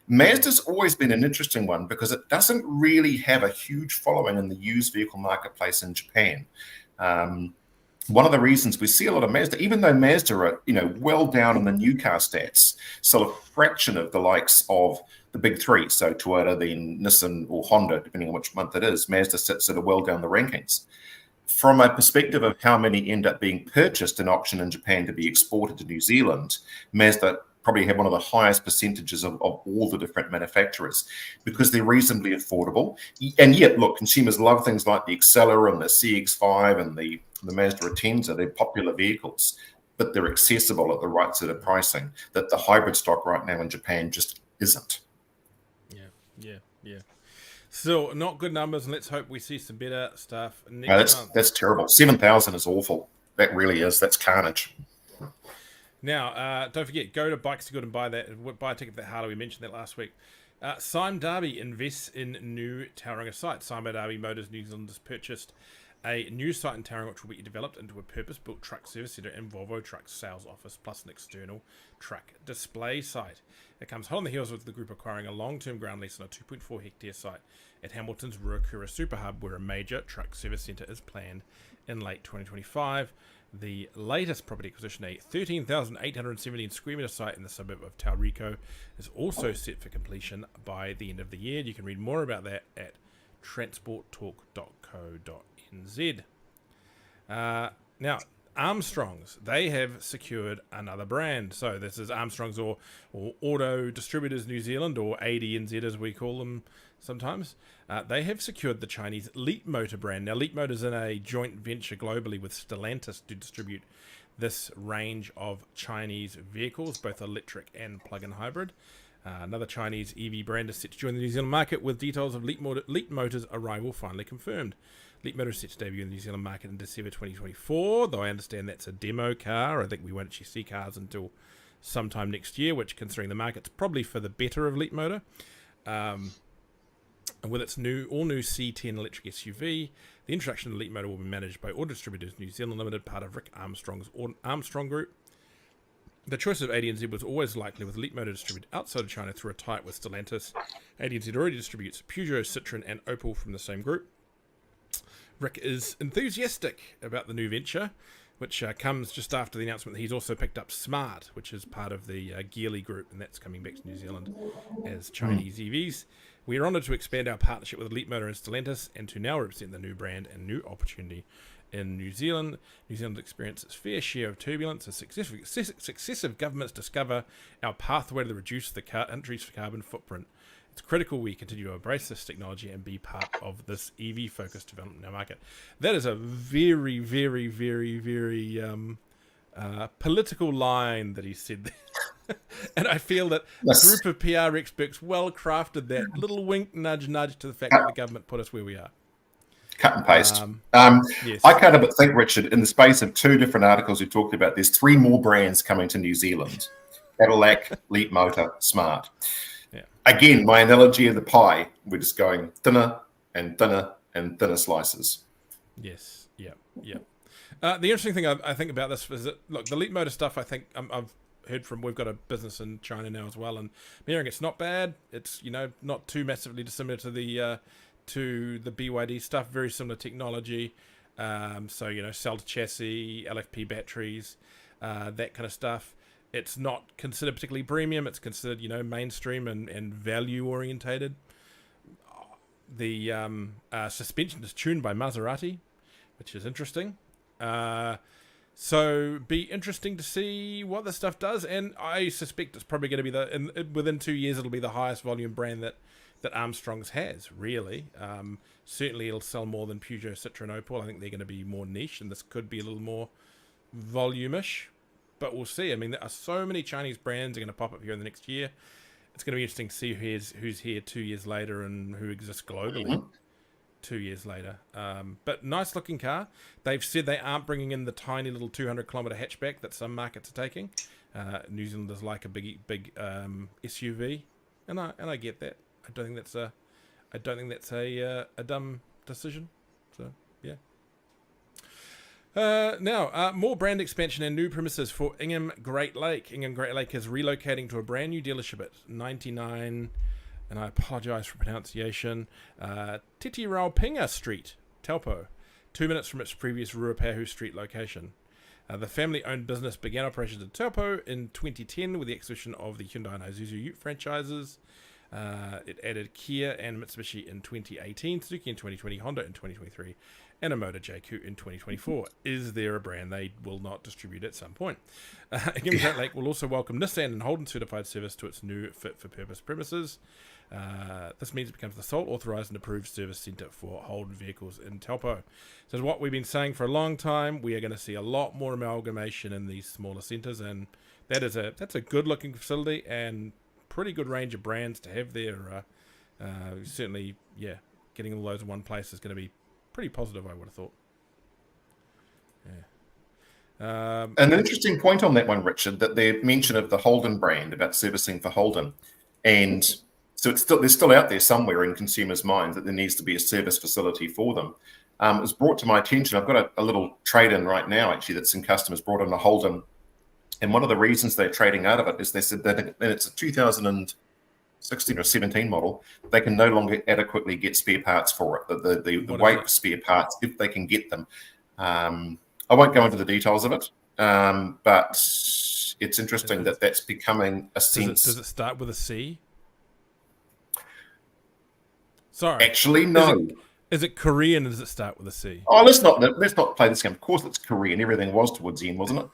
Mazda's always been an interesting one because it doesn't really have a huge following in the used vehicle marketplace in Japan. One of the reasons we see a lot of Mazda, even though Mazda are, well down in the new car stats, still a fraction of the likes of the big three, so Toyota, then Nissan or Honda, depending on which month it is, Mazda sits at a well down the rankings. From a perspective of how many end up being purchased in auction in Japan to be exported to New Zealand, Mazda probably have one of the highest percentages of all the different manufacturers because they're reasonably affordable. And yet, look, consumers love things like the Excella and the CX-5 and the Mazda Atenza. They're popular vehicles, but they're accessible at the right sort of pricing that the hybrid stock right now in Japan just isn't. Yeah. So, not good numbers, and let's hope we see some better stuff next month. That's terrible. 7,000 is awful. That really is. That's carnage. Now, don't forget, go to Bikes to Good and buy a ticket for that Harley. We mentioned that last week. Sime Darby invests in new Tauranga site. Sime Darby Motors New Zealand has purchased a new site in Tauranga which will be developed into a purpose-built truck service centre and Volvo Trucks sales office plus an external truck display site. It comes hot on the heels of the group acquiring a long-term ground lease on a 2.4 hectare site at Hamilton's Ruakura Super Hub, where a major truck service centre is planned in late 2025. The latest property acquisition, a 13,817 square metre site in the suburb of Tauriko, is also set for completion by the end of the year. You can read more about that at transporttalk.co.nz. Now, Armstrongs, they have secured another brand. So this is Armstrongs or Auto Distributors New Zealand, or ADNZ as we call them sometimes. They have secured the Chinese Leapmotor brand. Now, Leapmotor is in a joint venture globally with Stellantis to distribute this range of Chinese vehicles, both electric and plug-in hybrid. Another Chinese EV brand is set to join the New Zealand market, with details of Leapmotor's arrival finally confirmed. Leapmotor is set to debut in the New Zealand market in December 2024, though I understand that's a demo car. I think we won't actually see cars until sometime next year, which, considering the market's probably for the better of Leapmotor. With its all-new C10 electric SUV, the introduction of Leapmotor will be managed by Auto Distributors New Zealand Limited, part of Rick Armstrong's Armstrong Group. The choice of ADNZ was always likely, with Leapmotor distributed outside of China through a tie-up with Stellantis. ADNZ already distributes Peugeot, Citroën and Opel from the same group. Rick is enthusiastic about the new venture, which comes just after the announcement that he's also picked up Smart, which is part of the Geely group, and that's coming back to New Zealand as Chinese EVs. We are honoured to expand our partnership with Leapmotor and Stellantis, and to now represent the new brand and new opportunity in New Zealand. New Zealand experiences its fair share of turbulence as successive governments discover our pathway to reduce the country's carbon footprint. It's critical we continue to embrace this technology and be part of this EV-focused development in our market. That is a very, very, very, very political line that he said there. And I feel that a group of PR experts well crafted that little wink, nudge, nudge to the fact that the government put us where we are. Cut and paste. Yes. I can't but think, Richard, in the space of 2 different articles we talked about, there's 3 more brands coming to New Zealand. Cadillac, Leapmotor, Smart. Yeah. Again, my analogy of the pie, we're just going thinner and thinner and thinner slices. Yes. Yeah. The interesting thing I think about this is that, look, the Leapmotor stuff, I think I've heard from, we've got a business in China now as well, and I'm hearing it's not bad. It's, not too massively dissimilar to the BYD stuff, very similar technology. So, cell to chassis, LFP batteries, that kind of stuff. It's not considered particularly premium. It's considered, mainstream and value orientated. The suspension is tuned by Maserati, which is interesting. So be interesting to see what this stuff does, and I suspect it's probably going to be within 2 years it'll be the highest volume brand that Armstrong's has, really. Certainly it'll sell more than Peugeot, Citroën, Opel. I think they're going to be more niche, and this could be a little more volume-ish, but we'll see. I mean, there are so many Chinese brands are going to pop up here in the next year. It's going to be interesting to see who's here 2 years later and who exists globally. 2 years later. But nice looking car. They've said they aren't bringing in the tiny little 200-kilometer hatchback that some markets are taking. New Zealanders like a big SUV, and I get that. I don't think that's a dumb decision. So yeah. Now, more brand expansion and new premises for Ingham Great Lake. Ingham Great Lake is relocating to a brand new dealership at 99, and I apologise for pronunciation, Titi Raupinga Street, Taupo, 2 minutes from its previous Ruapehu Street location. The family-owned business began operations in Taupo in 2010 with the acquisition of the Hyundai and Isuzu Ute franchises. It added Kia and Mitsubishi in 2018, Suzuki in 2020, Honda in 2023, and a Motor JQ in 2024. Is there a brand they will not distribute at some point? Ingham Great Lake will also welcome Nissan and Holden certified service to its new fit-for-purpose premises. This means it becomes the sole authorised and approved service centre for Holden vehicles in Taupo. So what we've been saying for a long time, we are going to see a lot more amalgamation in these smaller centres, and that's a good-looking facility and pretty good range of brands to have there. Certainly, yeah, getting all those in one place is going to be pretty positive, I would have thought. Yeah. An interesting point on that one, Richard, that the mention of the Holden brand about servicing for Holden, and so they're still out there somewhere in consumers' minds that there needs to be a service facility for them. It was brought to my attention. I've got a little trade-in right now, actually, that some customers brought in a Holden. And one of the reasons they're trading out of it is they said that it's a 2016 or 17 model, they can no longer adequately get spare parts for it. The weight of spare parts, if they can get them. I won't go into the details of it, but it's interesting that that's becoming a sense. Does it start with a C? Sorry. Actually, no. Is it Korean or does it start with a C? Oh, let's not play this game. Of course, it's Korean. Everything was towards the end, wasn't it?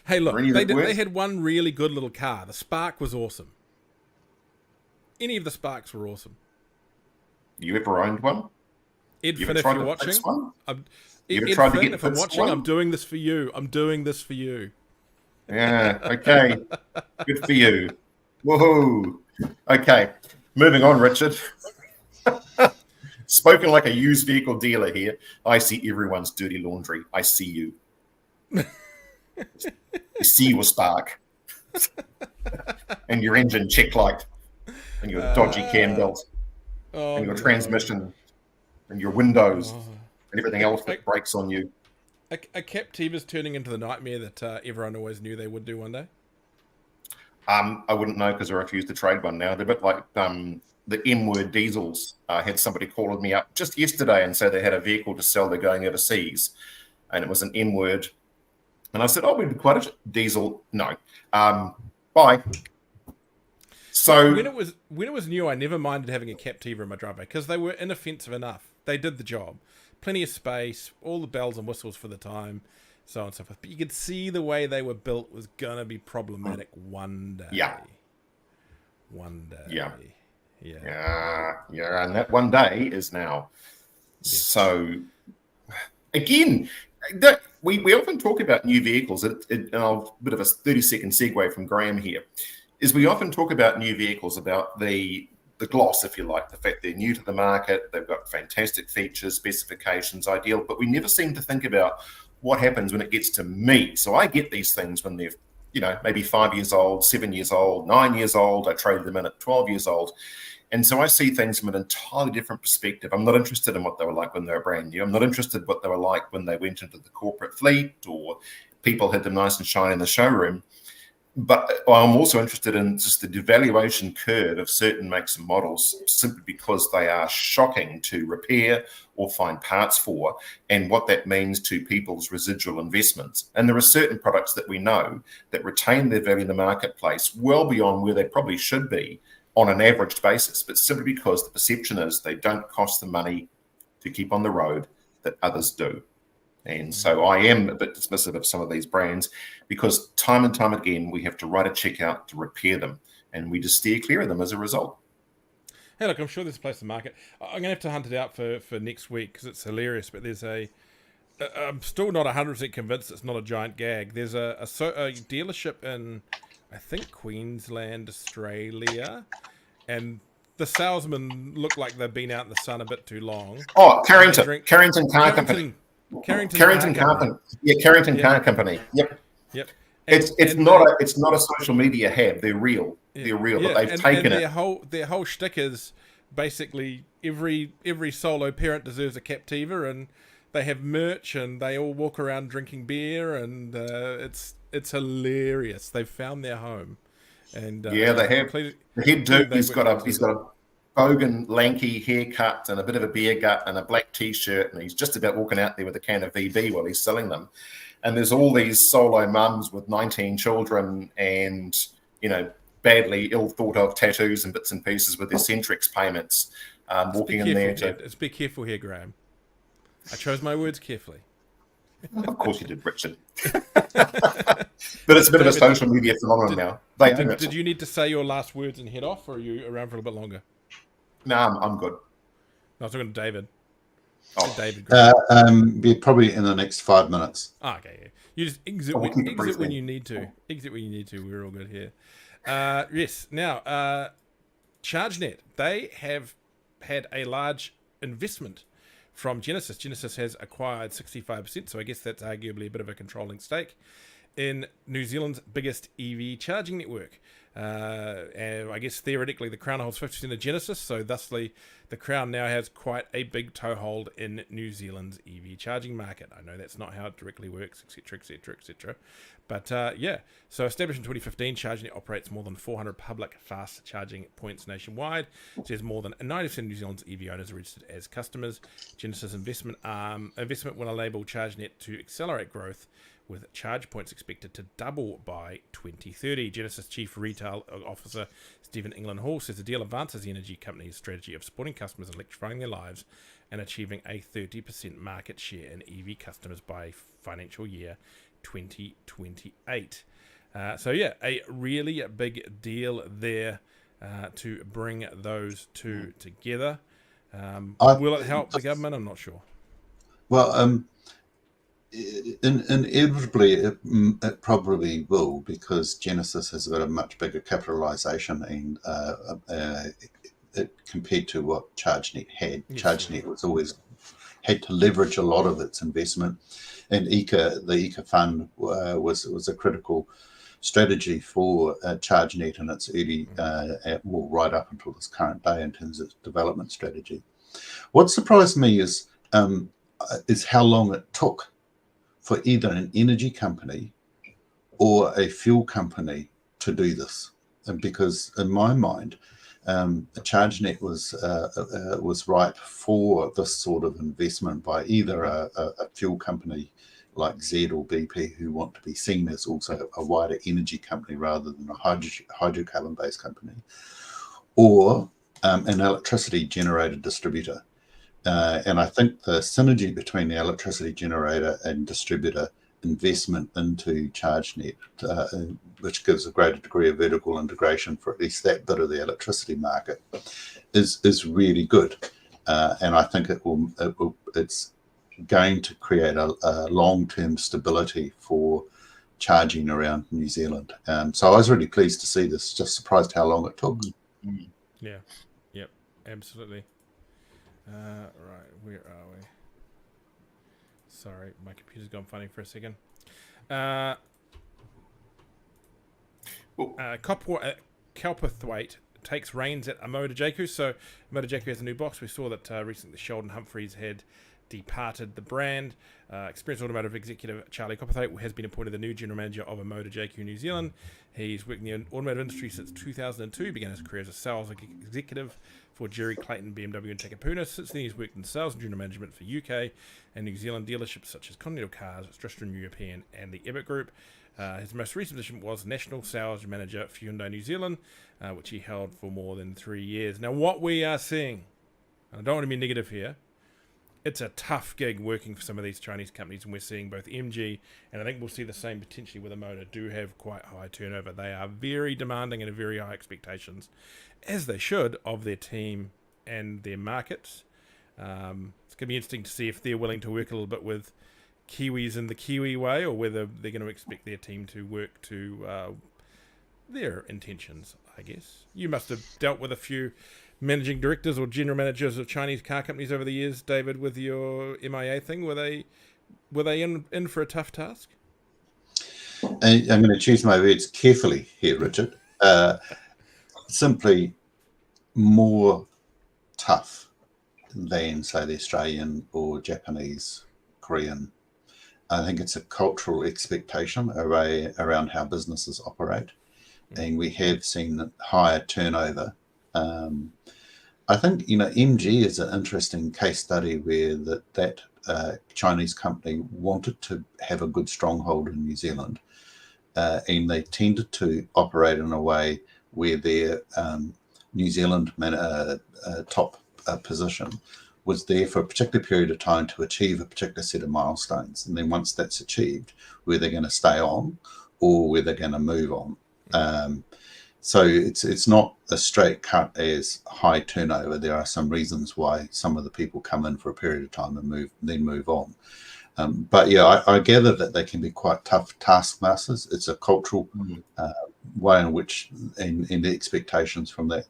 Hey, look, they had one really good little car. The Spark was awesome. Any of the Sparks were awesome. You ever owned one? Ed Finn, if you're watching, I'm doing this for you. I'm doing this for you. Yeah, okay. Good for you. Woohoo. Okay, moving on, Richard. Spoken like a used vehicle dealer here. I see everyone's dirty laundry. I see you. I see your Spark. And your engine check light. And your dodgy cam belt. And your transmission. And your windows. And everything else that breaks on you. A Captiva's turning into the nightmare that everyone always knew they would do one day? I wouldn't know because I refuse to trade one now. They're a bit like the M-word diesels. I had somebody calling me up just yesterday and say they had a vehicle to sell. They're going overseas. And it was an M-word. And I said, we'd quite a diesel. No. Bye. So when it was new, I never minded having a Captiva in my driveway because they were inoffensive enough. They did the job. Plenty of space, all the bells and whistles for the time, so on and so forth. But you could see the way they were built was going to be problematic one day. Yeah. One day. Yeah. And that one day is now. Yes. So, again, we often talk about new vehicles. And a bit of a 30-second segue from Graham here is we often talk about new vehicles, about the gloss, if you like, the fact they're new to the market, they've got fantastic features, specifications, ideal, but we never seem to think about what happens when it gets to me. So I get these things when they're, maybe 5 years old, 7 years old, 9 years old. I traded them in at 12 years old. And so I see things from an entirely different perspective. I'm not interested in what they were like when they were brand new. I'm not interested in what they were like when they went into the corporate fleet or people had them nice and shiny in the showroom. But I'm also interested in just the devaluation curve of certain makes and models simply because they are shocking to repair or find parts for, and what that means to people's residual investments. And there are certain products that we know that retain their value in the marketplace well beyond where they probably should be on an average basis, but simply because the perception is they don't cost the money to keep on the road that others do. And so I am a bit dismissive of some of these brands because time and time again, we have to write a check out to repair them, and we just steer clear of them as a result. Hey, look, I'm sure there's a place to market. I'm going to have to hunt it out for next week because it's hilarious, but there's I'm still not 100% convinced it's not a giant gag. There's a dealership in, I think, Queensland, Australia, and the salesmen look like they've been out in the sun a bit too long. Oh, Carrington Car Company. Carrington Car Company. Yeah, Carrington Car Company. Yep. Yep. It's not a social media have. They're real. Yeah, They're real. yeah, But they've taken and it. their whole shtick is basically every solo parent deserves a Captiva, and they have merch, and they all walk around drinking beer, and it's hilarious. They've found their home, and Yeah, they have. clearly, The head clearly dude, they've he's got a bogan, lanky haircut and a bit of a beer gut and a black T-shirt, and he's just about walking out there with a can of VB while he's selling them. And there's all these solo mums with 19 children and, badly ill thought of tattoos and bits and pieces with their Centrex payments walking in there. Let's be careful here, Graham. I chose my words carefully. Of course you did, Richard. But it's a bit of a social media phenomenon now. Did you need to say your last words and head off, or are you around for a little bit longer? No, I'm good. I was talking to David. Oh. David. Be probably in the next 5 minutes. Oh, okay. Yeah. You just exit when you need to. Exit when you need to. We're all good here. Yes. Now, ChargeNet, they have had a large investment from Genesis. Genesis has acquired 65%, so I guess that's arguably a bit of a controlling stake in New Zealand's biggest EV charging network. And I guess theoretically the Crown holds 50% of Genesis, so thusly the Crown now has quite a big toehold in New Zealand's EV charging market. I know that's not how it directly works, etc., etc., etc. But yeah, so established in 2015, ChargeNet operates more than 400 public fast charging points nationwide. It says more than 90% of New Zealand's EV owners are registered as customers. Genesis investment will enable ChargeNet to accelerate growth, with charge points expected to double by 2030. Genesis Chief Retail Officer Stephen England Hall says the deal advances the energy company's strategy of supporting customers electrifying their lives and achieving a 30% market share in EV customers by financial year 2028. So yeah, a really big deal there to bring those two together. Will it help the government? I'm not sure. Well, inevitably, it probably will, because Genesis has got a much bigger capitalisation and compared to what ChargeNet had. Yes. ChargeNet was always had to leverage a lot of its investment, and the ECA fund was a critical strategy for ChargeNet in its early, right up until this current day in terms of development strategy. What surprised me is how long it took for either an energy company or a fuel company to do this. And because in my mind, ChargeNet was ripe for this sort of investment by either a fuel company like Z or BP, who want to be seen as also a wider energy company rather than a hydrocarbon-based company, or an electricity generator distributor. And I think the synergy between the electricity generator and distributor investment into ChargeNet, which gives a greater degree of vertical integration for at least that bit of the electricity market, is really good. And I think it's going to create a long-term stability for charging around New Zealand. So I was really pleased to see this. Just surprised how long it took. Yeah. Yep. Absolutely. Right, where are we? Sorry, my computer's gone funny for a second. Calperthwaite takes reins at Motojaku. So Motojaku has a new boss. We saw that recently Sheldon Humphreys had departed the brand. Experienced automotive executive Charlie Copperthwaite has been appointed the new general manager of Motojaku New Zealand. He's worked in the automotive industry since 2002, began his career as a sales executive for Jerry Clayton, BMW and Takapuna. Since then, he's worked in sales and general management for UK and New Zealand dealerships such as Continental Cars, Australian European, and the Ebbett Group. His most recent position was National Sales Manager for Hyundai New Zealand, which he held for more than 3 years. Now, what we are seeing, and I don't want to be negative here, it's a tough gig working for some of these Chinese companies, and we're seeing both MG, and I think we'll see the same potentially with Motor, do have quite high turnover. They are very demanding and have very high expectations, as they should, of their team and their markets. It's going to be interesting to see if they're willing to work a little bit with Kiwis in the Kiwi way, or whether they're going to expect their team to work to their intentions, I guess. You must have dealt with a few managing directors or general managers of Chinese car companies over the years, David, with your MIA thing? Were they in for a tough task? I'm going to choose my words carefully here, Richard. Simply more tough than, say, the Australian or Japanese, Korean. I think it's a cultural expectation around how businesses operate, and we have seen higher turnover. I think, MG is an interesting case study where that Chinese company wanted to have a good stronghold in New Zealand, and they tended to operate in a way where their New Zealand top position was there for a particular period of time to achieve a particular set of milestones. And then once that's achieved, where they're going to stay on or where they're going to move on. So it's not a straight cut as high turnover. There are some reasons why some of the people come in for a period of time and then move on. But yeah, I gather that they can be quite tough taskmasters. It's a cultural way in which, and the expectations from that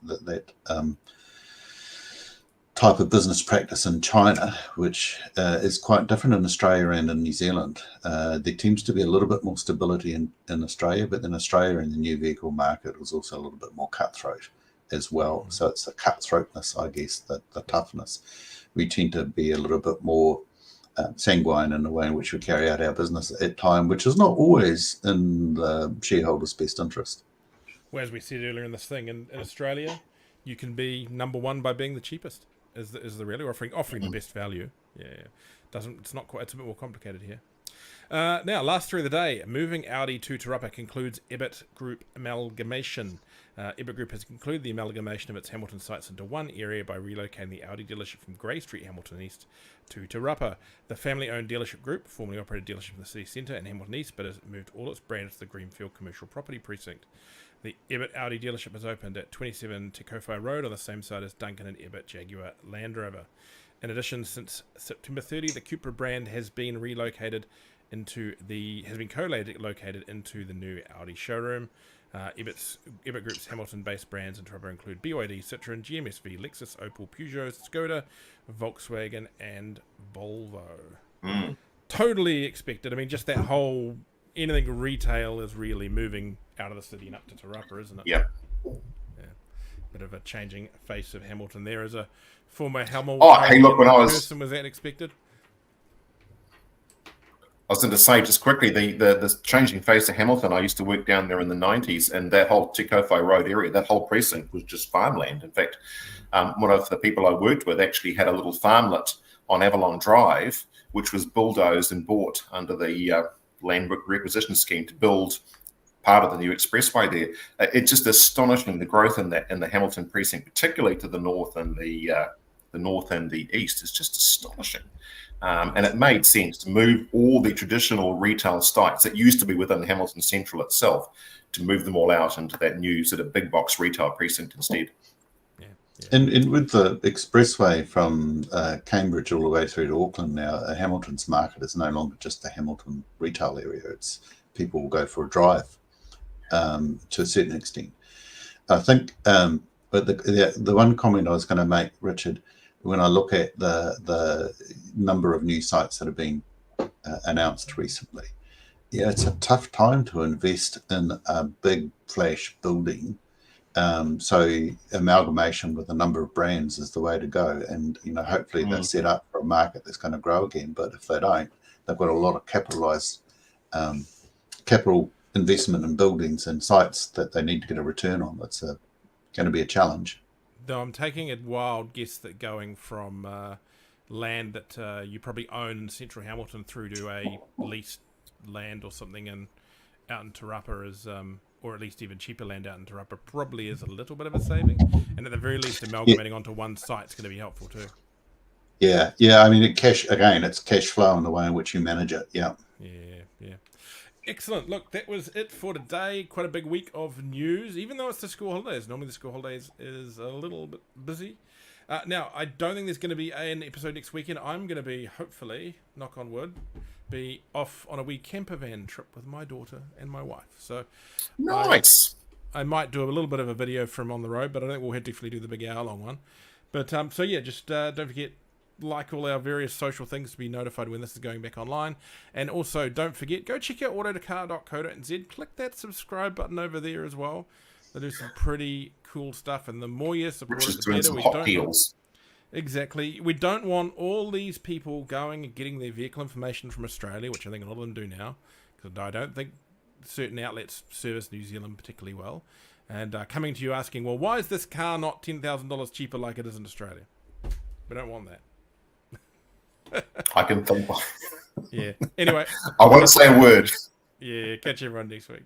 type of business practice in China, which is quite different in Australia and in New Zealand. There tends to be a little bit more stability in Australia, but in Australia in the new vehicle market was also a little bit more cutthroat as well. So it's the cutthroatness, I guess, the toughness. We tend to be a little bit more sanguine in the way in which we carry out our business at time, which is not always in the shareholders' best interest. Well, as we said earlier in this thing, in Australia, you can be number one by being the cheapest. Is the really offering the best value? Yeah. It's not quite. It's a bit more complicated here. Now, last story of the day: moving Audi to Te Rapa concludes EBIT Group amalgamation. EBIT Group has concluded the amalgamation of its Hamilton sites into one area by relocating the Audi dealership from Grey Street, Hamilton East, to Te Rapa. The family-owned dealership group formerly operated dealership in the city centre and Hamilton East, but has moved all its brands to the Greenfield Commercial Property Precinct. The EBIT Audi dealership is opened at 27 Te Kowhai Road on the same side as Duncan and EBIT Jaguar Land Rover. In addition, since September 30, the Cupra brand has been co-located into the new Audi showroom. EBIT Group's Hamilton-based brands in Te Rapa include BYD, Citroen, GMSV, Lexus, Opel, Peugeot, Skoda, Volkswagen, and Volvo. Totally expected. I mean, just that whole anything retail is really moving out of the city and up to Te Rapa, isn't it? Yeah. Bit of a changing face of Hamilton there as a former Hamilton person. Was that expected? I was going to say just quickly, the changing face of Hamilton, I used to work down there in the 90s, and that whole Te Kowhai Road area, that whole precinct was just farmland. In fact, one of the people I worked with actually had a little farmlet on Avalon Drive, which was bulldozed and bought under the land requisition scheme to build part of the new expressway there. It's just astonishing, the growth in the Hamilton precinct, particularly to the north and the east, is just astonishing. And it made sense to move all the traditional retail sites that used to be within Hamilton Central itself, to move them all out into that new sort of big box retail precinct instead. Yeah. And with the expressway from Cambridge all the way through to Auckland now, Hamilton's market is no longer just the Hamilton retail area. It's people will go for a drive to a certain extent. I think, but the one comment I was going to make, Richard, when I look at the number of new sites that have been announced recently, it's a tough time to invest in a big flash building. So amalgamation with a number of brands is the way to go. And, hopefully they're set up for a market that's going to grow again. But if they don't, they've got a lot of capital investment in buildings and sites that they need to get a return on. That's going to be a challenge. Though I'm taking a wild guess that going from land that you probably own in central Hamilton through to a leased land or something out in Te Rapa is, or at least even cheaper land out in Te Rapa, probably is a little bit of a saving. And at the very least, amalgamating onto one site is going to be helpful too. Yeah. I mean, it's cash flow in the way in which you manage it. Yeah. Excellent. Look, that was it for today. Quite a big week of news, even though it's the school holidays. Normally the school holidays is a little bit busy. Now, I don't think there's going to be an episode next weekend. I'm going to be, hopefully, knock on wood, be off on a wee camper van trip with my daughter and my wife. So nice. I might do a little bit of a video from on the road, but I think we'll definitely do the big hour-long one. But so yeah, just don't forget, like all our various social things, to be notified when this is going back online. And also, don't forget, go check out autocar.co.nz. Click that subscribe button over there as well. They do some pretty cool stuff, and the more you support Rich it, is the doing better. some We hot don't deals. exactly. We don't want all these people going and getting their vehicle information from Australia, which I think a lot of them do now, because I don't think certain outlets service New Zealand particularly well. And coming to you asking, well, why is this car not $10,000 cheaper like it is in Australia? We don't want that. I can think. Yeah. Anyway. I won't say a word. Yeah. Catch everyone next week.